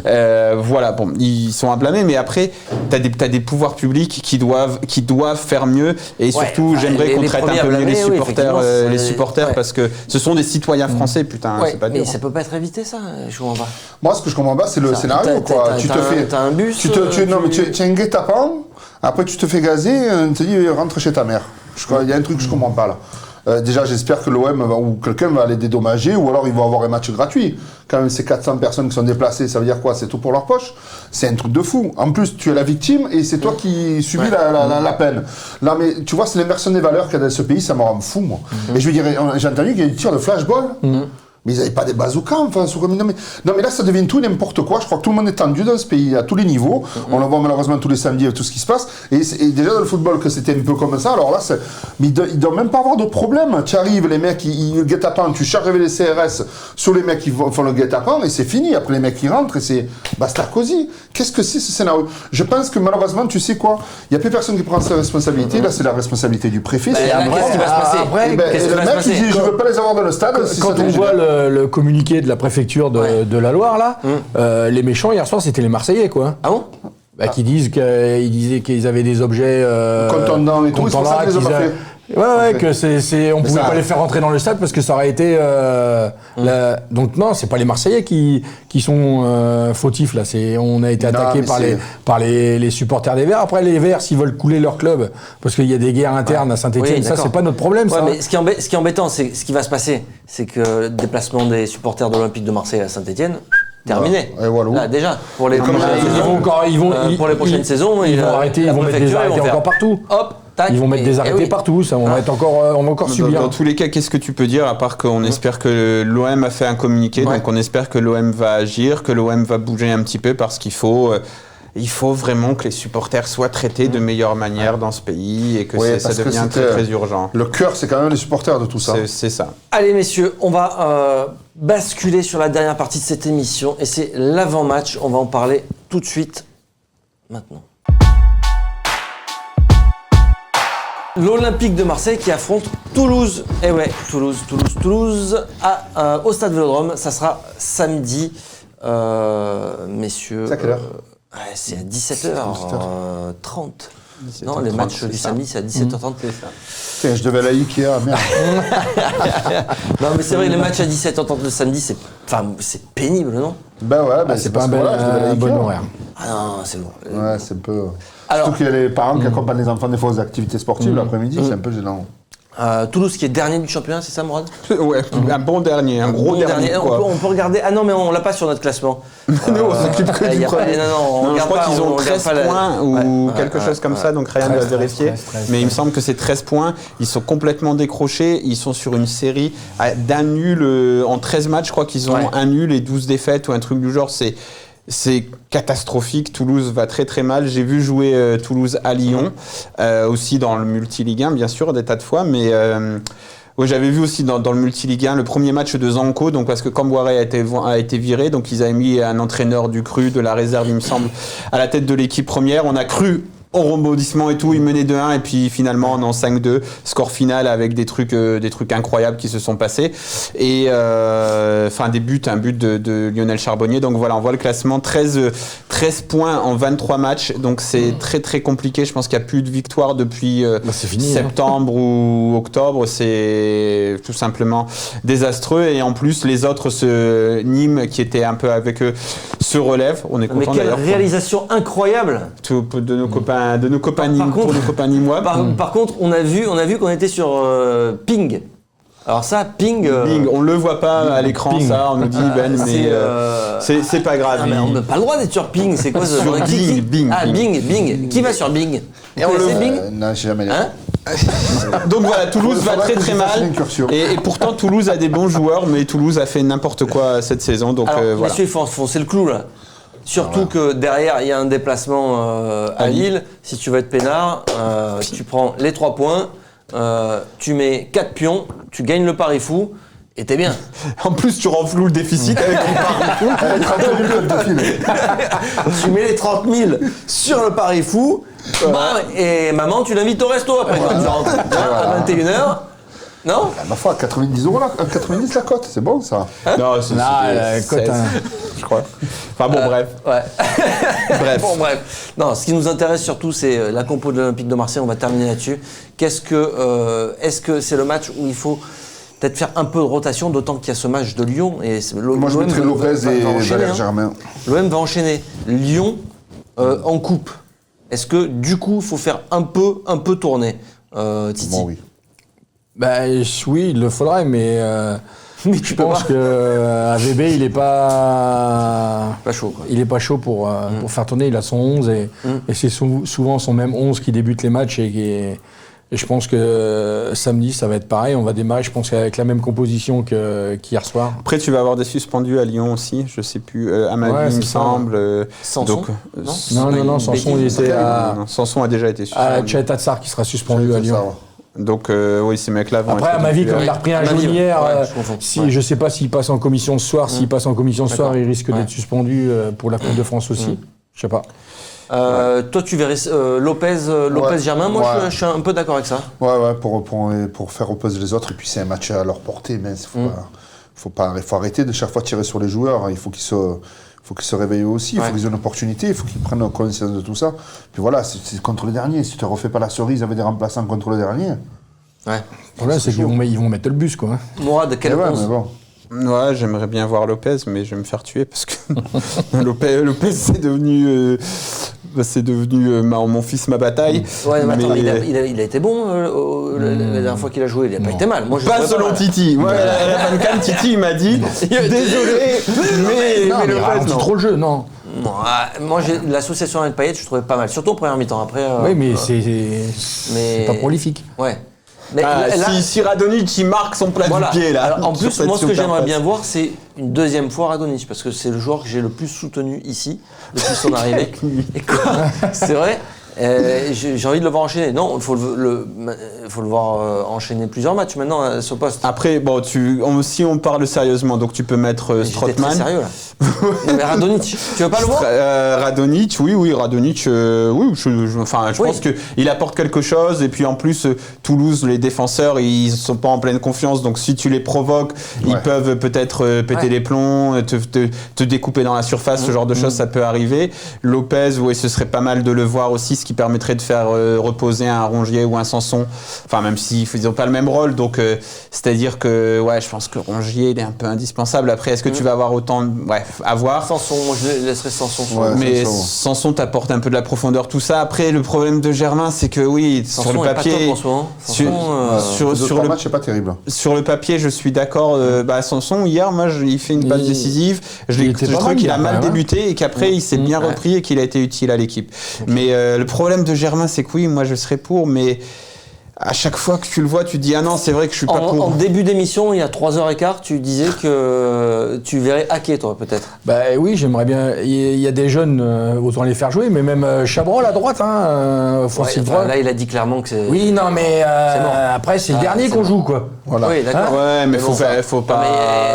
voilà, bon, ils sont à blâmer, mais après t'as des pouvoirs publics qui doivent faire mieux, et surtout j'aimerais qu'on traite un peu mieux les supporters parce que ce sont des citoyens français, putain, c'est pas dur. Mais ça peut pas être évité, ça, je comprends pas. Moi, ce que je comprends pas, c'est le scénario, quoi. T'as un bus, tu as un guet-apens, après tu te fais gazer, on te dit rentre chez ta mère. Il y a un truc que je comprends pas là. Déjà, j'espère que l'OM ou quelqu'un va les dédommager, ou alors ils vont avoir un match gratuit. Quand même, ces 400 personnes qui sont déplacées, ça veut dire quoi? C'est tout pour leur poche? C'est un truc de fou. En plus, tu es la victime et c'est toi qui subis la peine. Là, mais tu vois, c'est l'inversion des valeurs qu'il y a dans ce pays, ça me rend fou, moi. Et je veux dire, j'ai entendu qu'il y a des tirs de flashball. Mais ils n'avaient pas des bazookas, enfin, non, mais là, ça devient tout n'importe quoi. Je crois que tout le monde est tendu dans ce pays, à tous les niveaux. On le voit malheureusement tous les samedis avec tout ce qui se passe. Et déjà dans le football, que c'était un peu comme ça. Alors là, mais ils ne doivent même pas avoir de problème. Tu arrives, les mecs, ils guet-apens, tu charges les CRS sur les mecs qui font le guet-apens, et c'est fini. Après, les mecs, ils rentrent, et c'est basta cosy. Qu'est-ce que c'est, ce scénario? Je pense que malheureusement, tu sais quoi, il n'y a plus personne qui prend sa responsabilité. Là, c'est la responsabilité du préfet. Qu'est-ce qui va se passer? Le mec, il dit, je ne veux pas les avoir dans le stade. Quand on voit le communiqué de la préfecture de la Loire, là, les méchants hier soir, c'était les Marseillais, quoi. Ah bon? Qui disaient qu'ils avaient des objets contondants et tout, c'est pour ça qu'ils les ont pas fait. Que on pouvait pas les faire rentrer dans le stade parce que ça aurait été donc non, c'est pas les Marseillais qui sont fautifs là, on a été attaqué par les supporters des Verts. Après, les Verts, s'ils veulent couler leur club parce qu'il y a des guerres internes à Saint-Etienne, ça c'est pas notre problème, ça. Mais ce qui est embêtant, c'est ce qui va se passer, c'est que le déplacement des supporters de l'Olympique de Marseille à Saint-Etienne, terminé. Voilà. Là, déjà, pour les prochaines saisons, ils vont arrêter, ils vont mettre des arrêtés encore partout. Hop, tac. Ils vont mettre des arrêtés partout, ça, on va encore subir. Dans tous les cas, qu'est-ce que tu peux dire, à part qu'on espère que l'OM a fait un communiqué, donc on espère que l'OM va agir, que l'OM va bouger un petit peu, parce qu'il faut vraiment que les supporters soient traités de meilleure manière dans ce pays, et que ça devient très très urgent. Le cœur, c'est quand même les supporters de tout ça. C'est ça. Allez messieurs, on va basculer sur la dernière partie de cette émission, et c'est l'avant-match. On va en parler tout de suite, maintenant. L'Olympique de Marseille qui affronte Toulouse. Eh ouais, Toulouse au Stade Vélodrome. Ça sera samedi, messieurs. C'est à quelle heure? C'est à 17h30. Non, les matchs du samedi, c'est à 17h30. Tiens, je devais aller à Ikea, merde. Non, mais c'est vrai, les matchs à 17h30 le samedi, c'est pénible, non? C'est pas un bon horaire. Ah non, c'est bon. Ouais, c'est un peu... Surtout qu'il y a les parents qui accompagnent les enfants des fois aux activités sportives l'après-midi, c'est un peu gênant. Toulouse qui est dernier du championnat, c'est ça, Mourad? Ouais, un bon dernier, un gros dernier. Quoi. On peut regarder. Ah non, mais on l'a pas sur notre classement. Nous, on s'occupe que du premier. Non, je crois qu'ils ont 13 points ou quelque chose comme ça, donc rien de vérifier. 13, mais il me semble que c'est 13 points. Ils sont complètement décrochés. Ils sont sur une série d'un nul en 13 matchs. Je crois qu'ils ont un nul et 12 défaites ou un truc du genre. C'est catastrophique. Toulouse va très très mal. J'ai vu jouer Toulouse à Lyon, aussi dans le multi-Ligue 1, bien sûr, des tas de fois, mais j'avais vu aussi dans le multi-Ligue 1 le premier match de Zanko, donc parce que Camboiré a été viré, donc ils avaient mis un entraîneur du cru, de la réserve, il me semble, à la tête de l'équipe première. On a cru au rebondissement et tout, ils menaient 2-1 et puis finalement on est en 5-2, score final avec des trucs incroyables qui se sont passés et un but de Lionel Charbonnier. Donc voilà, on voit le classement, 13 points en 23 matchs, donc c'est très très compliqué. Je pense qu'il n'y a plus de victoire depuis septembre ou octobre, c'est tout simplement désastreux. Et en plus les autres, Nîmes qui était un peu avec eux, se relève. On est content. Mais quelle réalisation incroyable de nos copains nîmois. Par contre, on a vu qu'on était sur Ping. Alors ça, Ping... on le voit pas à l'écran, Ping. Ça, on nous dit c'est pas grave. Mais on n'a pas le droit d'être sur Ping, c'est quoi ça? Sur Bing. Ah, Bing. Qui va sur Bing? Et on le Bing? Non, j'ai jamais Donc voilà, Toulouse va très très mal. Et pourtant, Toulouse a des bons joueurs, mais Toulouse a fait n'importe quoi cette saison. Donc alors, voilà. Messieurs, il faut enfoncer le clou là. Surtout que derrière, il y a un déplacement à Lille. Si tu veux être peinard, tu prends les 3 points, tu mets 4 pions, tu gagnes le pari fou et t'es bien. En plus, tu renfloues le déficit avec le pari fou. Tu mets les 30 000 sur le pari fou et maman, tu l'invites au resto après quand tu rentres à 21h. Non, ma foi, 90 € 90 la cote, c'est bon ça. Non, c'est la cote, je crois. Enfin bon, bref. Ouais. Bref. Non, ce qui nous intéresse surtout, c'est la compo de l'Olympique de Marseille. On va terminer là-dessus. Est-ce que c'est le match où il faut peut-être faire un peu de rotation, d'autant qu'il y a ce match de Lyon et moi je mettrais Lopez et Valère Germain. L'OM va enchaîner Lyon en coupe. Est-ce que du coup, il faut faire un peu tourner Titi? Bon, oui. Oui, il le faudrait, mais je pense que AVB, il est pas chaud. Quoi. Il est pas chaud pour faire tourner. Il a son 11 et c'est souvent son même 11 qui débute les matchs et je pense que samedi, ça va être pareil. On va démarrer, je pense, avec la même composition qu'hier soir. Après, tu vas avoir des suspendus à Lyon aussi. Je sais plus. Amadi, il me semble. Sanson. Non. Sanson, il était à... Sanson a déjà été suspendu. Tchaït Atsar qui sera suspendu à Lyon. Donc oui, ces mecs-là vont Après, être à ma vie, comme il a repris un jaune hier, je sais pas s'il passe en commission ce soir. S'il passe en commission ce soir, il risque d'être suspendu pour la Coupe de France aussi. Je sais pas. Toi, tu verrais Lopez Germain. Moi, je suis un peu d'accord avec ça. Ouais, pour faire reposer les autres. Et puis, c'est un match à leur portée, mais faut arrêter de chaque fois tirer sur les joueurs. Il faut qu'ils se réveillent aussi, il faut qu'ils aient une opportunité, il faut qu'ils prennent conscience de tout ça. Puis voilà, c'est contre le dernier. Si tu ne refais pas la cerise avec des remplaçants contre le dernier. Ouais. Le problème, c'est qu'ils vont mettre le bus, quoi. Mourad, quel Ouais, j'aimerais bien voir Lopez, mais je vais me faire tuer parce que Lopez c'est devenu mon fils, ma bataille. Ouais, mais attends, il a été bon la dernière fois qu'il a joué, il n'a pas été mal. Moi, pas selon Titi. Ouais, la fancam Titi m'a dit désolé, mais Lopez non. Trop le jeu, non. Moi, l'association avec Payet, je trouvais pas mal, surtout en première mi-temps. Après, oui, mais c'est pas prolifique. Ouais. Mais si Radonjic il marque son plat du pied là. Alors, en plus, moi ce que j'aimerais bien voir, c'est une deuxième fois Radonjic, parce que c'est le joueur que j'ai le plus soutenu ici depuis son arrivée. Et quoi? C'est vrai. J'ai envie de le voir enchaîner. Non, il faut le voir enchaîner plusieurs matchs maintenant à ce poste. Après, bon, si on parle sérieusement, donc tu peux mettre Strootman. J'étais très sérieux là. Mais Radonjic, tu veux pas le voir? Radonjic, oui, Radonjic, oui. Je pense qu'il apporte quelque chose. Et puis en plus, Toulouse, les défenseurs, ils sont pas en pleine confiance. Donc si tu les provoques, ils peuvent peut-être péter les plombs, te découper dans la surface, ce genre de choses, ça peut arriver. Lopez, oui, ce serait pas mal de le voir aussi. Ce qui permettrait de faire reposer un Rongier ou un Sanson. Enfin, même s'ils n'ont pas le même rôle. Donc, c'est-à-dire que, ouais, je pense que Rongier, il est un peu indispensable. Après, est-ce que tu vas avoir autant... Bref, à voir. Sanson, moi je laisserai Sanson. Ouais, Mais Sanson. Sanson t'apporte un peu de la profondeur, tout ça. Après, le problème de Germain, c'est que oui, Sanson sur le papier... est pas top en ce moment. Sur le match, c'est pas terrible. Sur le papier, je suis d'accord. Sanson, hier, moi, il fait une passe décisive. Je trouve qu'il a mal débuté et qu'après, il s'est bien repris et qu'il a été utile à l'équipe. Okay. Mais le problème de Germain, c'est que oui, moi, je serais pour, mais à chaque fois que tu le vois, tu te dis « Ah non, c'est vrai que je suis pas pour ». En début d'émission, il y a 3h15, tu disais que tu verrais Ake, toi, peut-être. Bah oui, j'aimerais bien. Il y a des jeunes, autant les faire jouer, mais même Chabrol à droite, offensive droite. Là, il a dit clairement que c'est... Oui, non, mais après, c'est le dernier qu'on joue, quoi. Voilà. Oui, d'accord. Ouais, mais faut pas...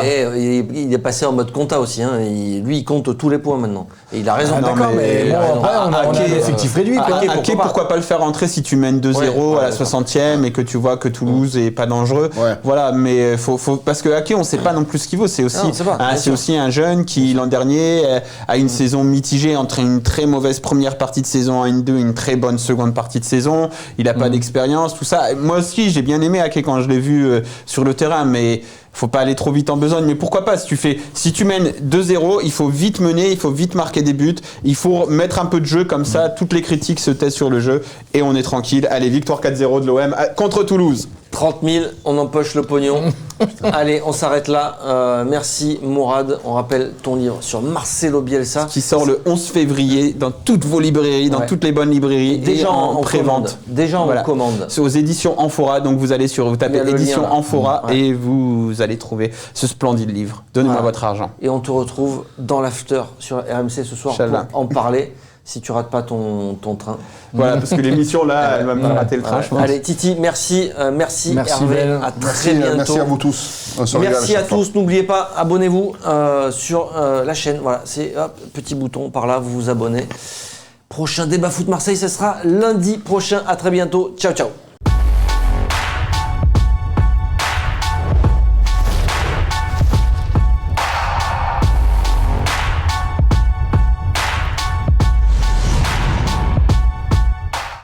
il est passé en mode compta aussi. Hein. Lui, il compte tous les points maintenant. Et il a raison. D'accord, mais bon, après, on a un effectif réduit. Ake, pourquoi pas le faire rentrer si tu mènes 2-0 à la 60e et que tu vois que Toulouse est pas dangereux. Ouais. Voilà, mais faut parce que Ake, on sait pas non plus ce qu'il vaut. C'est aussi un jeune qui l'an dernier a une saison mitigée entre une très mauvaise première partie de saison en N2 et une très bonne seconde partie de saison. Il a pas d'expérience, tout ça. Moi aussi, j'ai bien aimé Ake quand je l'ai vu sur le terrain, mais faut pas aller trop vite en besogne, mais pourquoi pas, si tu mènes 2-0, il faut vite mener, il faut vite marquer des buts, il faut mettre un peu de jeu, comme ça, toutes les critiques se taisent sur le jeu, et on est tranquille. Allez, victoire 4-0 de l'OM contre Toulouse. 30 000, on empoche le pognon. Allez, on s'arrête là. Merci Mourad. On rappelle ton livre sur Marcelo Bielsa. Qui sort le 11 février dans toutes vos librairies, dans toutes les bonnes librairies. Déjà en pré-vente. Déjà en commande. C'est aux éditions Amphora, donc vous tapez édition Amphora et vous allez trouver ce splendide livre. Donnez-moi votre argent. Et on te retrouve dans l'after sur RMC ce soir pour en parler. Si tu rates pas ton train. Voilà, parce que l'émission là, elle va me rater le train, je pense. Allez, Titi, merci Hervé. Ben. À très bientôt. Merci à vous tous. Merci à tous. N'oubliez pas, abonnez-vous sur la chaîne. Voilà, c'est petit bouton par là, vous vous abonnez. Prochain débat foot Marseille, ce sera lundi prochain. À très bientôt. Ciao, ciao.